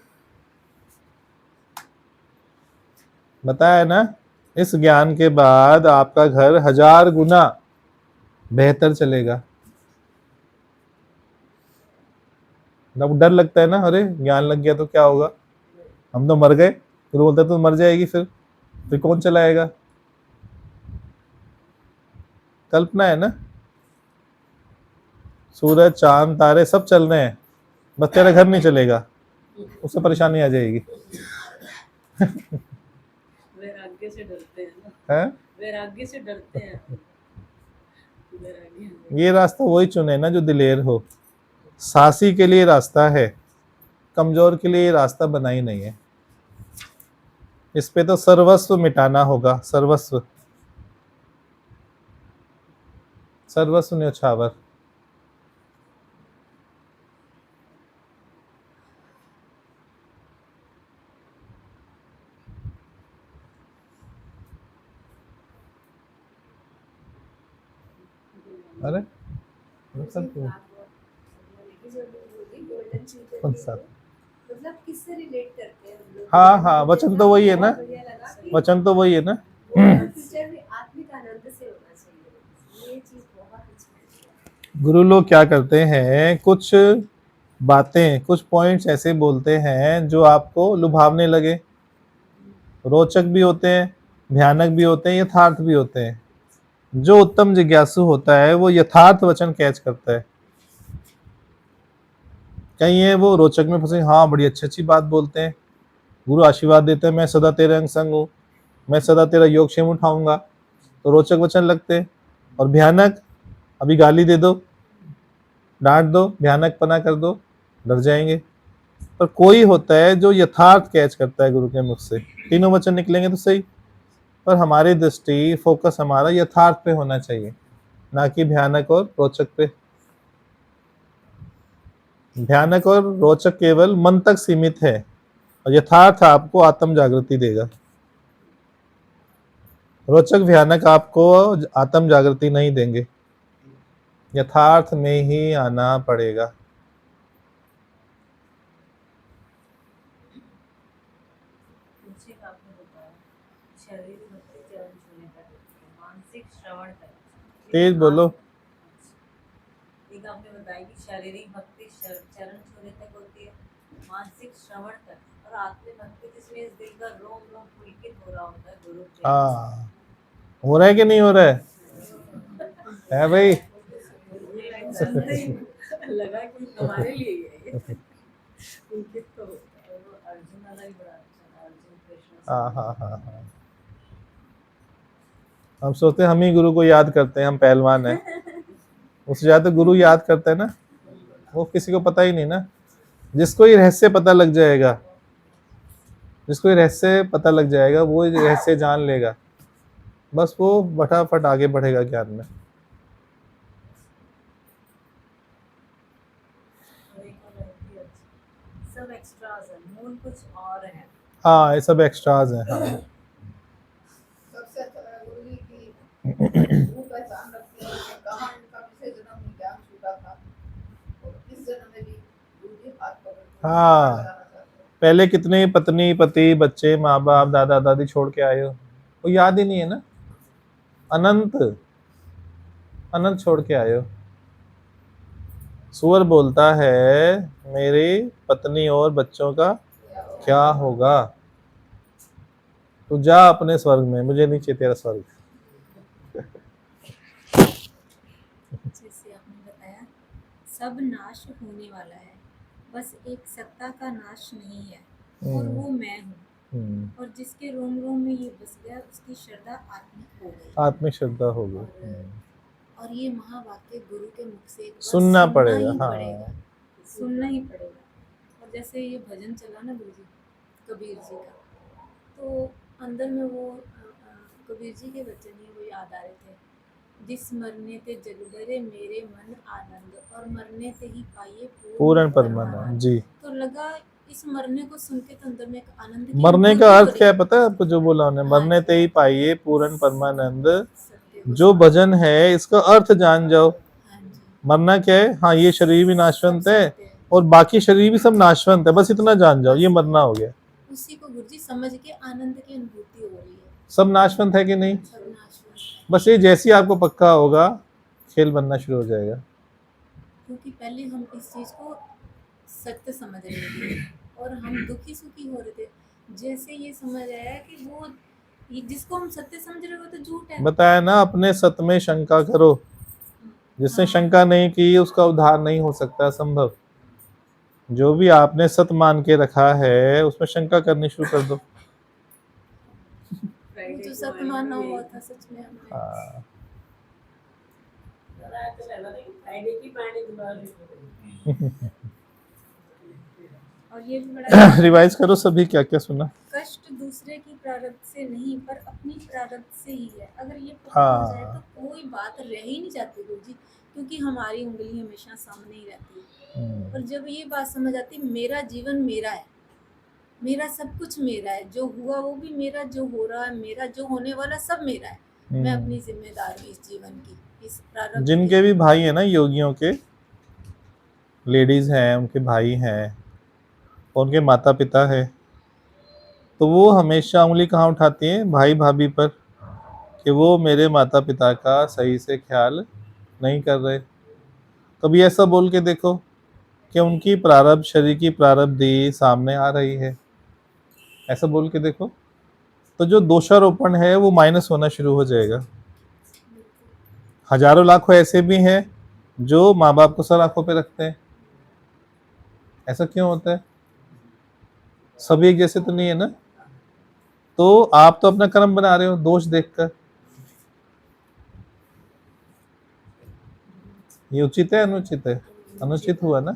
बताया ना। इस ज्ञान के बाद आपका घर 1000 गुना बेहतर चलेगा। अब डर लगता है ना, अरे ज्ञान लग गया तो क्या होगा, हम तो मर गए। फिर बोलते तो मर जाएगी, फिर कौन चलाएगा? कल्पना है ना। सूरज चांद तारे सब चल रहे हैं, बस तेरा घर नहीं चलेगा, उससे परेशानी आ जाएगी। वैराग्य से डरते हैं ना, है? वैराग्य से डरते हैं। वैराग्य ये रास्ता वही चुने ना जो दिलेर हो। साहसी के लिए रास्ता है, कमजोर के लिए ये रास्ता बना ही नहीं है। इस पे तो सर्वस्व मिटाना होगा, सर्वस्व, सर्वस्व न्योछावर। अरे कौन सा? मतलब किससे रिलेट करते हैं हम लोग? हाँ, वचन तो वही है ना, वचन तो वही है ना। फ्यूचर में आत्मिक आनंद से होना चाहिए, ये चीज बहुत अच्छी है। गुरु लोग क्या करते हैं, कुछ बातें, कुछ पॉइंट्स ऐसे बोलते हैं जो आपको लुभावने लगे, रोचक भी होते हैं, भयानक भी होते हैं, यथार्थ भी होते हैं। जो उत्तम जिज्ञासु होता है वो यथार्थ वचन कैच करता है। कहीं है वो रोचक में फंसे, हाँ बड़ी अच्छी बात बोलते हैं, गुरु आशीर्वाद देते हैं, मैं सदा तेरे अंग संग हूँ, मैं सदा तेरा योगक्षेम उठाऊंगा, तो रोचक वचन लगते हैं। और भयानक, अभी गाली दे दो, डांट दो, भयानक पना कर दो, डर जाएंगे। पर कोई होता है जो यथार्थ कैच करता है गुरु के मुख से। तीनों वचन निकलेंगे तो सही, पर हमारी दृष्टि, फोकस हमारा यथार्थ पे होना चाहिए, ना कि भयानक और रोचक पे। भयानक और रोचक केवल मन तक सीमित है, और यथार्थ आपको आत्म जागृति देगा। रोचक भयानक आपको आत्म जागृति नहीं देंगे, यथार्थ में ही आना पड़ेगा। मुझे आपने बताया शरीर भक्ति चरण छूने तक, मानसिक श्रवण तक। तेज बोलो। एक आपने बताया कि शारीरिक भक्ति चरण छूने तक होती है, मानसिक श्रवण तक, और आत्मिक भक्ति जिसमें इस दिल का रोम रोम पुलकित हो रहा होता है गुरु प्रेम से। हाँ, हो रहा है कि नहीं हो रहा है भाई? लगा कि हमारे लिए ही है ये। पुलकित तो होता है, वो अर्जुन वाला ही बड़ा अच्छा था, अर्जुन कृष्ण। हाँ। हम सोचते हैं हम ही गुरु को याद करते हैं, हम पहलवान हैं। उससे ज्यादा गुरु याद करता है ना, वो किसी को पता ही नहीं ना। जिसको ये रहस्य पता लग जाएगा, जिसको ये रहस्य पता लग जाएगा, वो ये रहस्य जान लेगा, बस वो फटाफट आगे बढ़ेगा ज्ञान में। सब हाँ ये सब एक्स्ट्राज हैं। हाँ सबसे अच्छा लगा गुरु जी की वो पहचान रखते हैं कि कहाँ इनका पिछले जन्म में ज्ञान छूटा था और इस जन्म में भी गुरु जी हाथ पकड़ के हाँ। लगाना चाहते हैं। पहले कितने पत्नी पति बच्चे माँ बाप दादा दादी छोड़ के आए हो, वो याद ही नहीं है ना। अनंत अनंत छोड़ के आए हो। सूअर बोलता है मेरी पत्नी और बच्चों का क्या होगा, तू जा अपने स्वर्ग में, मुझे नहीं चाहिए तेरा स्वर्ग। जैसे आपने बताया सब नाश होने वाला है, बस एक सत्ता का नाश नहीं है और वो मैं हूँ। और जिसके रोम रोम में ये बस गया उसकी श्रद्धा आत्मिक हो गई। आत्मिक श्रद्धा हो गई। और ये महावाक्य गुरु के मुख से एक बार सुनना पड़ेगा। ही हाँ पड़ेगा, सुनना ही पड़ेगा। और जैसे ये भजन चला ना गुरु जी कबीर जी का, तो अंदर में वो कबीर जी के वचन ही वो याद आ रहे थे, जिस मरने ते जग डरे मेरे मन आनंद और मरने ते ही पाइए पूर्ण परमानंद जी। तो लगा इस मरने को सुन के तो अंदर में एक आनंद की मरने अनुभूति का हो अर्थ रही क्या है पता है आपको, जो बोला उन्होंने, हाँ मरने जी। ते ही पाइए पूर्ण परमानंद। सत्य को जो भजन है इसका अर्थ जान जाओ। हाँ जी, मरना क्या है, हाँ ये शरीर भी नाशवंत है सत्य है। और बाकी शरीर भी सब नाशवंत है, बस इतना जान जाओ, ये मरना हो गया। उसी को गुरुजी समझ के आनंद की अनुभूति हो रही है। सब नाशवंत है कि नहीं, सब नाशवंत है। बस ये जैसी आपको पक्का होगा खेल बनना शुरू हो जाएगा। क्योंकि पहले हम इस चीज को सत्य समझ रहे थे और हम दुखी सुखी हो रहे थे। जैसे ये समझ आया कि वो ये जिसको हम सत्य समझ रहे हो तो झूठ है। बताया ना, अपने सत में शंका करो, जिसने हाँ। शंका नहीं की उसका उद्धार नहीं हो सकता, संभव। जो भी आपने सत मान के रखा है उसमें शंका करनी शुरू कर दो। वो जो सत्य माना हुआ था सच में हमने। हाँ। फ्राइडे की पानी दुबारा और ये भी बड़ा रिवाइज करो सभी, क्या क्या सुना। कष्ट दूसरे की प्रारब्ध से नहीं पर अपनी प्रारब्ध से ही है। अगर ये पता हो जाए हाँ। तो कोई बात रह ही नहीं जाती गुरुजी, क्योंकि हमारी उंगली हमेशा सामने ही रहती है। और जब ये बात समझ आती मेरा जीवन मेरा है, मेरा सब कुछ मेरा है, जो हुआ वो भी मेरा, जो हो रहा है मेरा, जो होने वाला सब मेरा है। मैं अपनी जिम्मेदार हूँ इस जीवन की, इस प्रारब्ध जिनके भी भाई है ना योगियों के, लेडीज हैं उनके भाई हैं और उनके माता पिता है, तो वो हमेशा उंगली कहाँ उठाती हैं, भाई भाभी पर, कि वो मेरे माता पिता का सही से ख्याल नहीं कर रहे। कभी ऐसा बोल के देखो कि उनकी प्रारब्ध, शरीर की प्रारब्धि सामने आ रही है, ऐसा बोल के देखो, तो जो दोषारोपण है वो माइनस होना शुरू हो जाएगा। हजारों लाखों ऐसे भी हैं जो माँ बाप को सर आंखों पे रखते हैं। ऐसा क्यों होता है, सभी एक जैसे तो नहीं है ना। तो आप तो अपना कर्म बना रहे हो दोष देखकर, ये उचित है अनुचित है, अनुचित हुआ ना।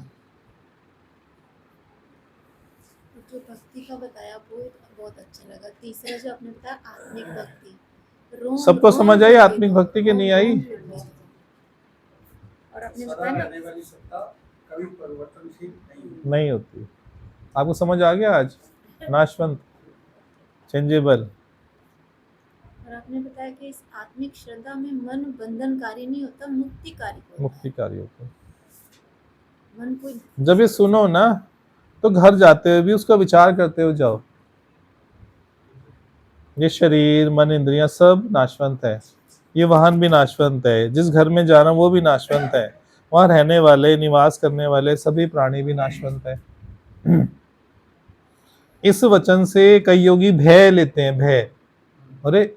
जो भक्ति का बताया वो बहुत अच्छा लगा। तीसरा जो आपने बताया आत्मिक भक्ति, रोम सबको रोम समझ आई पे आत्मिक भेदो, भक्ति की रोम नहीं आई? रोम पे भेदो। और आपने सदा बताया ना रहने वाली सत्ता कभी परिवर्तनशील नहीं होती। नहीं होती। आपको समझ आ गया आज, नाशवंत, चेंजेबल। और आपने बताया कि इस आत्मिक श्रद्धा में मन बंधनकारी नहीं होता, मुक्तिकारी होता है। मुक्तिकारी होता है। मन को जब ये सुनो ना तो घर जाते हुए भी उसका विचार करते हुए जाओ। ये शरीर मन इंद्रियां सब नाशवंत है, ये वाहन भी नाशवंत है, जिस घर में जा रहा हूँ वो भी नाशवंत है, वहां रहने वाले निवास करने वाले सभी प्राणी भी नाशवंत है। इस वचन से कई योगी भय लेते हैं, भय, अरे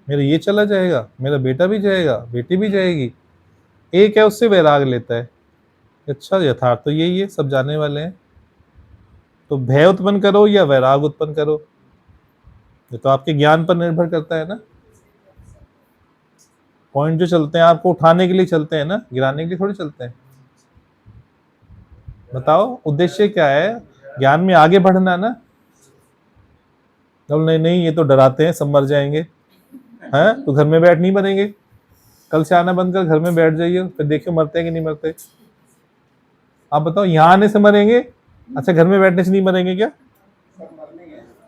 मेरा ये चला जाएगा, मेरा बेटा भी जाएगा, बेटी भी जाएगी। एक है उससे वैराग लेता है, अच्छा यथार्थ तो यही है, सब जाने वाले हैं। तो भय उत्पन्न करो या वैराग उत्पन्न करो, ये तो आपके ज्ञान पर निर्भर करता है ना। पॉइंट जो चलते हैं आपको उठाने के लिए चलते हैं ना, गिराने के लिए थोड़ी चलते हैं। बताओ उद्देश्य क्या है, ज्ञान में आगे बढ़ना ना। तो नहीं नहीं ये तो डराते हैं, सब मर जाएंगे, हैं तो घर में बैठ नहीं मरेंगे, कल से आना बंद कर, घर में बैठ जाइए, फिर देखियो मरते हैं कि नहीं मरते। आप बताओ यहाँ आने से मरेंगे, अच्छा घर में बैठने से नहीं मरेंगे क्या?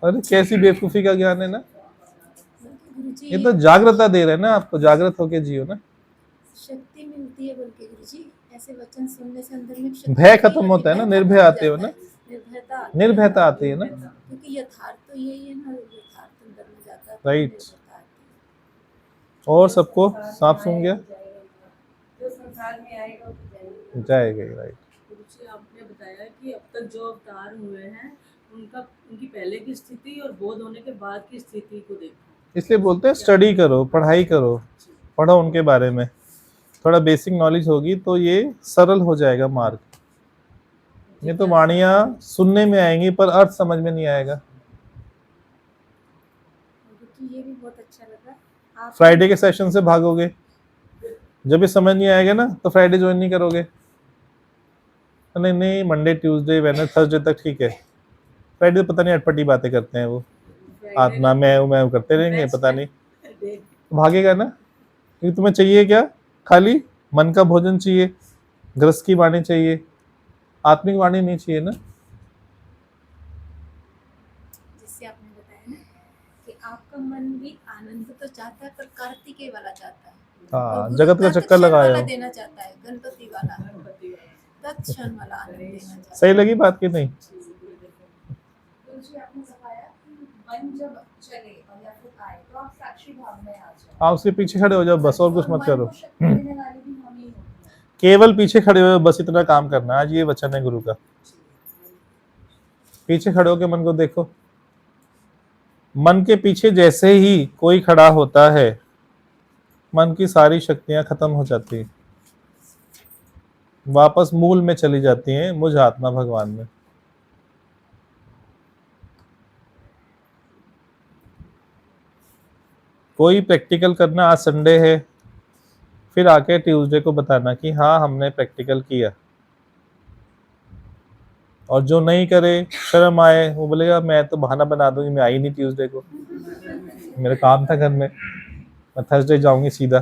अरे कैसी बेवकूफी का ज्ञान है ना, बल्कि गुरुजी ये तो जागृता दे रहे हैं ना आपको, जागृत होके जियो ना। शक्ति मिलती है, बल्कि गुरुजी ऐसे वचन सुनने से अंदर में शक्ति भय मिलती खत्म है, होता है ना, भय निर्भय खत्म हो आते हो जाता ना, है, निर्भयता आती है। निर्भयता आती है ना। क्योंकि यथार्थ तो यही है ना, यथार्थ अंदर में जाता है तो राइट। निर्भयता आती है। और सबको साफ सुन गया, जो संसार में आएगा वो जाएगा। जाएगा ही। राइट। गुरुजी आपने बताया कि अब तक जो अवतार हुए हैं उनकी पहले की स्थिति और बोध होने के बाद की स्थिति को देखो। इसलिए बोलते हैं स्टडी करो, पढ़ाई करो, पढ़ो उनके बारे में, थोड़ा बेसिक नॉलेज होगी तो ये सरल हो जाएगा मार्ग। ये तो वाणियां सुनने में आएंगी पर अर्थ समझ में नहीं आएगा। गुरुजी ये भी बहुत अच्छा लगा। आप फ्राइडे के सेशन से भागोगे, जब ये समझ नहीं आएगा ना तो फ्राइडे ज्वाइन नहीं करोगे। नहीं नहीं, मंडे ट्यूसडे वेडनेसडे थर्सडे तक ठीक है, फ्राइडे पता नहीं अटपटी बातें करते हैं वो, आत्मा मैं करते रहेंगे, पता नहीं भागेगा ना। क्योंकि तुम्हें चाहिए क्या, खाली मन का भोजन चाहिए, गृहस्थ की वाणी चाहिए, आत्मिक वाणी नहीं चाहिए ना। जिससे आपने बताया ना कि आपका मन भी आनंद तो चाहता है पर कार्तिकेय वाला चाहता है। हाँ, और गुरु जगत का चक्कर तत्क्षण लगाया वाला हो। देना चाहता है, गणपति वाला तत्क्षण वाला आनंद देना चाहता है। सही लगी बात की नहीं? गुरुजी आपने बताया कि मन जब चले और या फिर आए तो आप साक्षी भाव में आ जाओ। आप उसके पीछे खड़े हो जाओ बस, और कुछ मत मन करो, को शक्ति देने वाले भी हम ही होते हैं। केवल पीछे खड़े हो बस, इतना काम करना है। आज ये वचन है गुरु का, पीछे खड़े होके मन को देखो। मन के पीछे जैसे ही कोई खड़ा होता है, मन की सारी शक्तियां खत्म हो जाती हैं, वापस मूल में चली जाती हैं, मुझ आत्मा भगवान में। कोई प्रैक्टिकल करना, आज संडे है, फिर आके ट्यूसडे को बताना कि हाँ हमने प्रैक्टिकल किया। और जो नहीं करे, शर्म आए, वो बोलेगा मैं तो बहाना बना दूंगी, मैं आई नहीं ट्यूसडे को, मेरा काम था घर में, मैं थर्सडे जाऊंगी सीधा।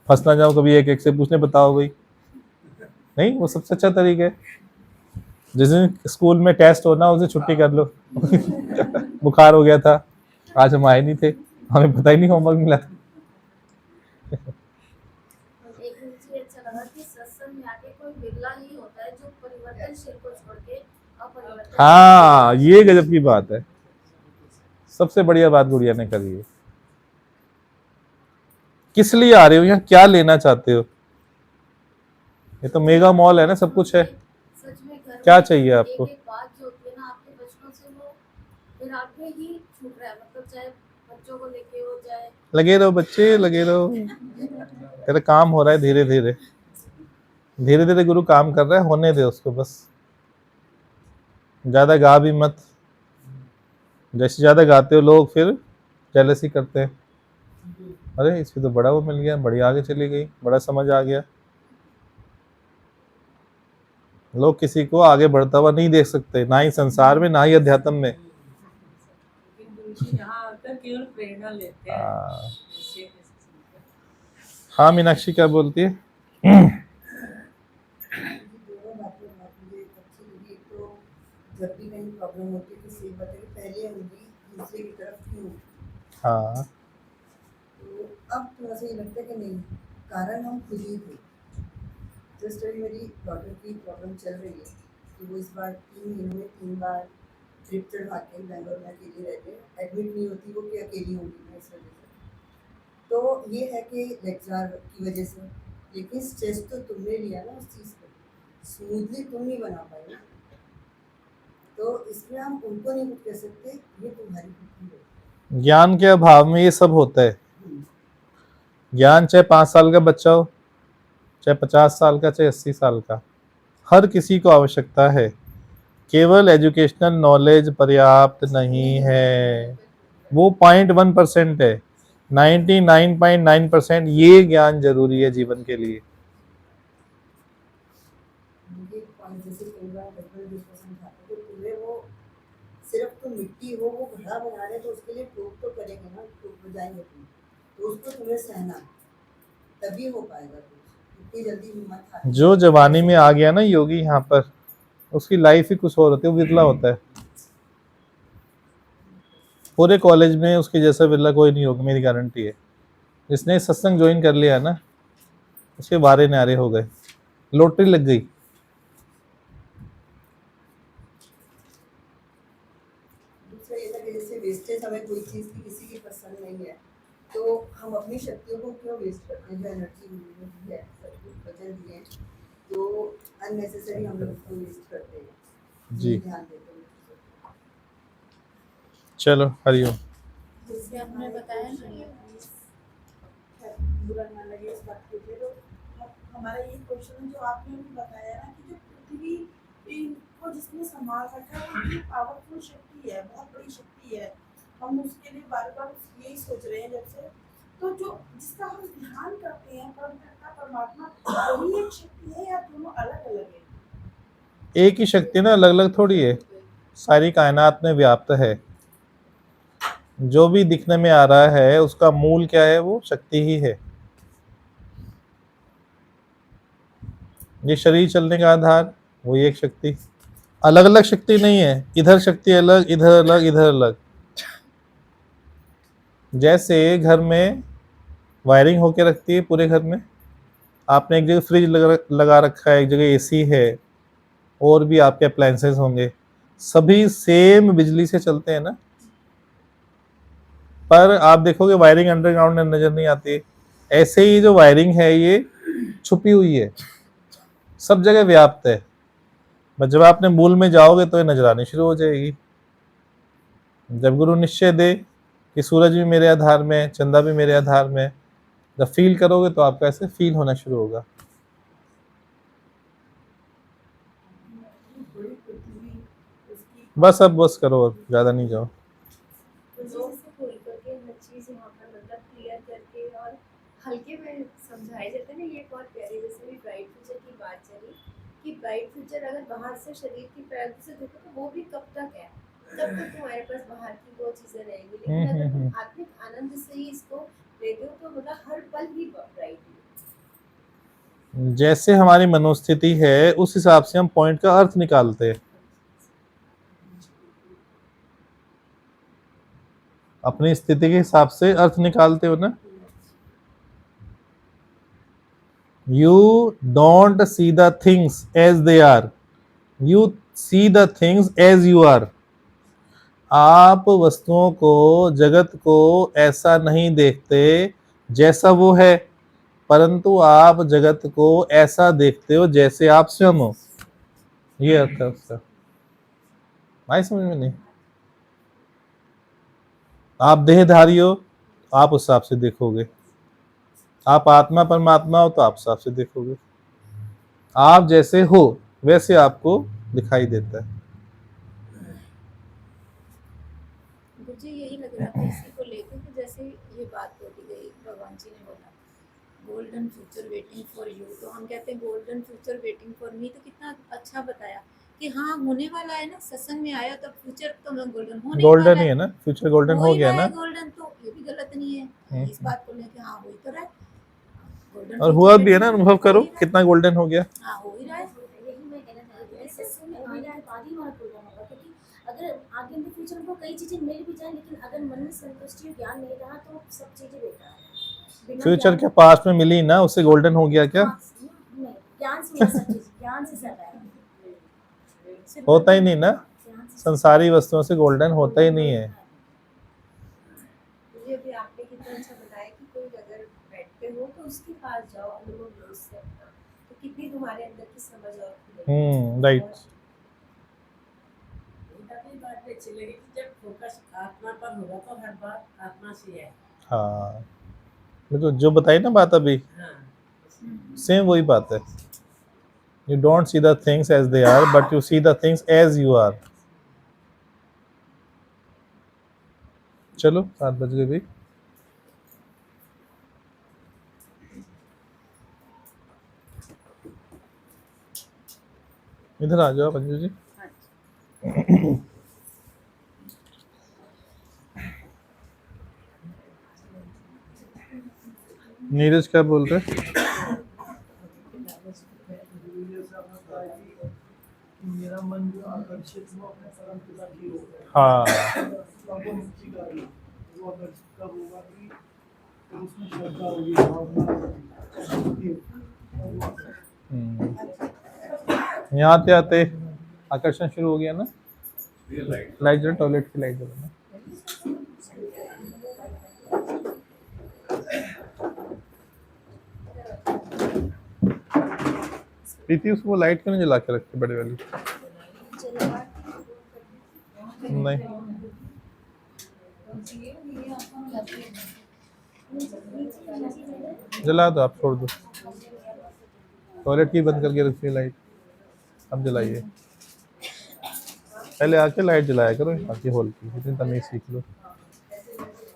फंस ना जाऊं कभी एक एक से पूछने, बताओ भाई। नहीं, वो सबसे अच्छा तरीका है। जिस दिन स्कूल में टेस्ट होना उस दिन छुट्टी कर लो। बुखार हो गया था, आज हम आए नहीं थे, हमें पता ही नहीं होमवर्क मिला था। एक मुझे अच्छा लगा कि सत्संग में आके कोई बिरला ही होता है जो परिवर्तनशील को छोड़ के अपरिवर्तनशील। हाँ, ये गजब की बात है, सबसे बढ़िया बात गुड़िया ने करी है। किस लिए आ रहे हो यहाँ, क्या लेना चाहते हो? ये तो मेगा मॉल है ना, सब कुछ है। सच में घर क्या में चाहिए आपको? एक एक बात जो होती है ना आपके बचपन से, वो फिर आगे ही छूट रहा है। मतलब चाहे बच्चों को लेके हो, चाहे लगे रहो बच्चे, लगे रहो, तेरा काम हो रहा है धीरे धीरे, धीरे धीरे गुरु काम कर रहा है, होने दे उसको बस। ज्यादा गा भी मत, जैसे ज्यादा गाते हो लोग फिर जेलसी करते हैं, अरे इसमें तो बड़ा वो मिल गया, बड़ी आगे चली गई, बड़ा समझ आ गया। लोग किसी को आगे बढ़ता हुआ नहीं देख सकते, ना ही संसार में ना ही अध्यात्म में। लेकिन गुरुजी यहाँ आकर केवल प्रेरणा लेते हैं। हाँ। ऐसे- हाँ मीनाक्षी क्या बोलती है? दोनों बातें बहुत मुझे अच्छी लगी। एक तो जब भी कहीं प्रॉब्लम होती है किसी बात की, पहले उंगली दूसरे की तरफ क्यों? हाँ, तो अब थोड़ा सा ये लगता है कि नहीं, कारण हम खुद ही थे। जस्ट अभी मेरी डॉटर की प्रॉब्लम चल रही है कि वो इस बार 3 महीनों में 3 बार ट्रिप चढ़वा के बेंगलोर में अकेली रहते, एडमिट नहीं होती वो कि अकेली होगी मैं इस वजह से। तो ये है कि लेक्चर की वजह से, लेकिन स्ट्रेस तो तुमने लिया ना उस चीज़ को, स्मूथली तुम नहीं बना पाए ना, तो इसमें हम उनको नहीं कुछ कह सकते, ये तुम्हारी खुद है। ज्ञान के अभाव में ये सब होता है। ज्ञान चाहे 5 साल का बच्चा हो, चाहे 50 साल का, चाहे 80 साल का, हर किसी को आवश्यकता है। केवल एजुकेशनल नॉलेज पर्याप्त नहीं है, वो 0.1% है। 99.9% ये ज्ञान जरूरी है जीवन के लिए। मुझे पॉइंट जैसे कई बार हस्बैंड डिस्कशन था तो तुम्हें वो सिर्फ तुम मिट्टी हो, वो घड़ा बना रहे तो उसके लिए टोक तो करेंगे ना, टोक बजाएंगे तुम, तो उसको तुम्हें सहना, तभी हो पाएगा कुछ। इतनी जल्दी हिम्मत हार जो जवानी में आ गया ना योगी यहाँ पर, उसकी लाइफ ही कुछ और होती है, वो विरला होता है। पूरे कॉलेज में उसके जैसा बिल्ला कोई नहीं होगा, मेरी गारंटी है। जिसने सत्संग ज्वाइन कर लिया ना, उसके वारे नारे हो गए, लॉटरी लग गई। दूसरा ये था कि जैसे वेस्टेज हमें कोई चीज़ की किसी की पसंद नहीं है, तो हम अपनी शक्तियों को क्यों वेस्ट करते हैं? जो एनर्जी दी है, सब कुछ वचन दिए, तो अननेसेसरी हम लोग उसको वेस्ट करते हैं। जी। नहीं ध्यान देते हैं। चलो हरिओम। जैसे आपने बताया ना, खैर, बुरा ना लगे इस बात के लिए, तो हमारा ये क्वेश्चन है जो आपने अभी बताया ना कि जो पृथ्वी को जिसने संभाल रखा है, वो पावरफुल शक्ति है, बहुत बड़ी शक्ति है। हम उसके लिए बार बार यही सोच रहे हैं जब से, तो जो जिसका हम ध्यान करते हैं परमपिता परमात्मा, वही एक शक्ति है या दोनों अलग अलग है? एक ही शक्ति ना, अलग अलग थोड़ी है, सारी कायनात में व्याप्त है। जो भी दिखने में आ रहा है उसका मूल क्या है? वो शक्ति ही है। ये शरीर चलने का आधार, वो एक शक्ति, अलग अलग शक्ति नहीं है। इधर शक्ति अलग, इधर अलग, इधर अलग। जैसे घर में वायरिंग होके रखती है पूरे घर में, आपने एक जगह फ्रिज लगा रखा है, एक जगह एसी है, और भी आपके अप्लायंसेस होंगे, सभी सेम बिजली से चलते हैं ना। पर आप देखोगे वायरिंग अंडरग्राउंड नजर नहीं आती। ऐसे ही जो वायरिंग है ये छुपी हुई है, सब जगह व्याप्त है, बस जब आपने मूल में जाओगे तो ये नजर आनी शुरू हो जाएगी। जब गुरु निश्चय दे कि सूरज भी मेरे आधार में है, चंदा भी मेरे आधार में है, जब फील करोगे तो आपको ऐसे फील होना शुरू होगा। बड़ी पृथ्वी उसकी बस अब बस करो, ज्यादा नहीं जाओ। से खोल करके हर चीज़ यहाँ पर मतलब क्लियर करके और हल्के में समझाए जाते हैं ना। ये बहुत प्यारी, जैसे भी ब्राइट फ्यूचर की बात चली कि ब्राइट फ्यूचर अगर बाहर से शरीर की प्रायोगिक से देखो तो वो भी कब तक है, तब तक तुम्हारे पास बाहर की वो चीज़ें रहेंगी। लेकिन अगर तुम आत्मिक आनंद से ही इसको लेते हो तो मतलब हर पल ही ब्राइट है। जैसे हमारी मनोस्थिति है उस हिसाब से हम पॉइंट का अर्थ निकालते हैं। अपनी स्थिति के हिसाब से अर्थ निकालते हो ना। You don't see the things as they are, you see the things as you are. आप वस्तुओं को, जगत को ऐसा नहीं देखते जैसा वो है, परंतु आप जगत को ऐसा देखते हो जैसे आप स्वयं हो। ये अर्थ है उसका। आई समझ में नहीं? आप देहधारी हो, आप उस हिसाब से देखोगे। आप आत्मा परमात्मा हो तो आप उस हिसाब से देखोगे। आप जैसे हो वैसे आपको दिखाई देता है। मुझे यही लग रहा था इसी को लेकर कि जैसे ये बात बोली गई, भगवान जी ने बोला golden future waiting for you, तो हम कहते हैं golden future waiting for me, तो कितना अच्छा बताया कि हाँ होने वाला है ना। सत्संग में आया तो फ्यूचर तो गोल्डन होने गोल्डन वाला ही है ना, फ्यूचर गोल्डन हो गया ना। गोल्डन, तो ये भी गलत नहीं है इस बात को लेके। हाँ हो ही तो रहा है golden और future हुआ भी है ना, waiting अनुभव हो करो ही रहा है। कितना गोल्डन हो गया। हाँ हो ही रहा है। यही मैं कहना चाहती हूँ, सत्संग में आने के बाद ही हमारा प्रोग्राम होगा, क्योंकि अगर आगे इन फ्यूचर को कई चीजें मिल भी जाए लेकिन अगर मन में संतुष्टि और ज्ञान नहीं रहा तो सब चीजें बेकार है। बिना फ्यूचर ज्ञान- के पास्ट में मिली ना, उससे गोल्डन हो गया क्या? हाँ, नहीं, ज्ञान से ये सब चीज, ज्ञान से सब है। सिर्फ होता ही नहीं ना, ज्ञान से संसारी वस्तुओं से गोल्डन होता ही नहीं है। मुझे अभी आपने कितना अच्छा बताया कि कोई अगर बैठते हो तो उसके पास जाओ, अनुभव लो उससे अपना, तो कितनी तुम्हारे अंदर की समझ और खुलेगी। राइट। ये बात भी अच्छी लगी कि जब फोकस आत्मा पर होगा तो हर बात आत्मा से है। हाँ, तो जो बताई ना बात अभी, हाँ, सेम वही बात है। You don't see the things as they are but you see the things as you are. चलो 7 बज गए भाई। इधर आ जाओ मंजू जी। नीरज क्या बोल रहे? मेरा मन जो आकर्षित हुआ अपने परम पिता की ओर, हाँ, अंतर्मुखी करना, वो अगर कब होगा कि तो उसमें श्रद्धा होगी, भावना होगी, और वो यहाँ आते आते आकर्षण शुरू हो गया ना। लाइट जला, टॉयलेट की लाइट जलाना। प्रीति उसको लाइट क्यों नहीं जला के रखी बड़ी वाली? नहीं, जला दो, आप छोड़ दो। टॉयलेट की बंद करके रखिए लाइट, अब जलाइए। पहले आके लाइट जलाया करो आके हॉल की, इतनी तमीज सीख लो।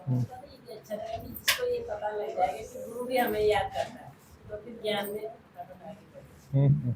जिसको ये पता लग जाएगा कि गुरु भी हमें याद करता है, तो फिर ज्ञान में हम्म।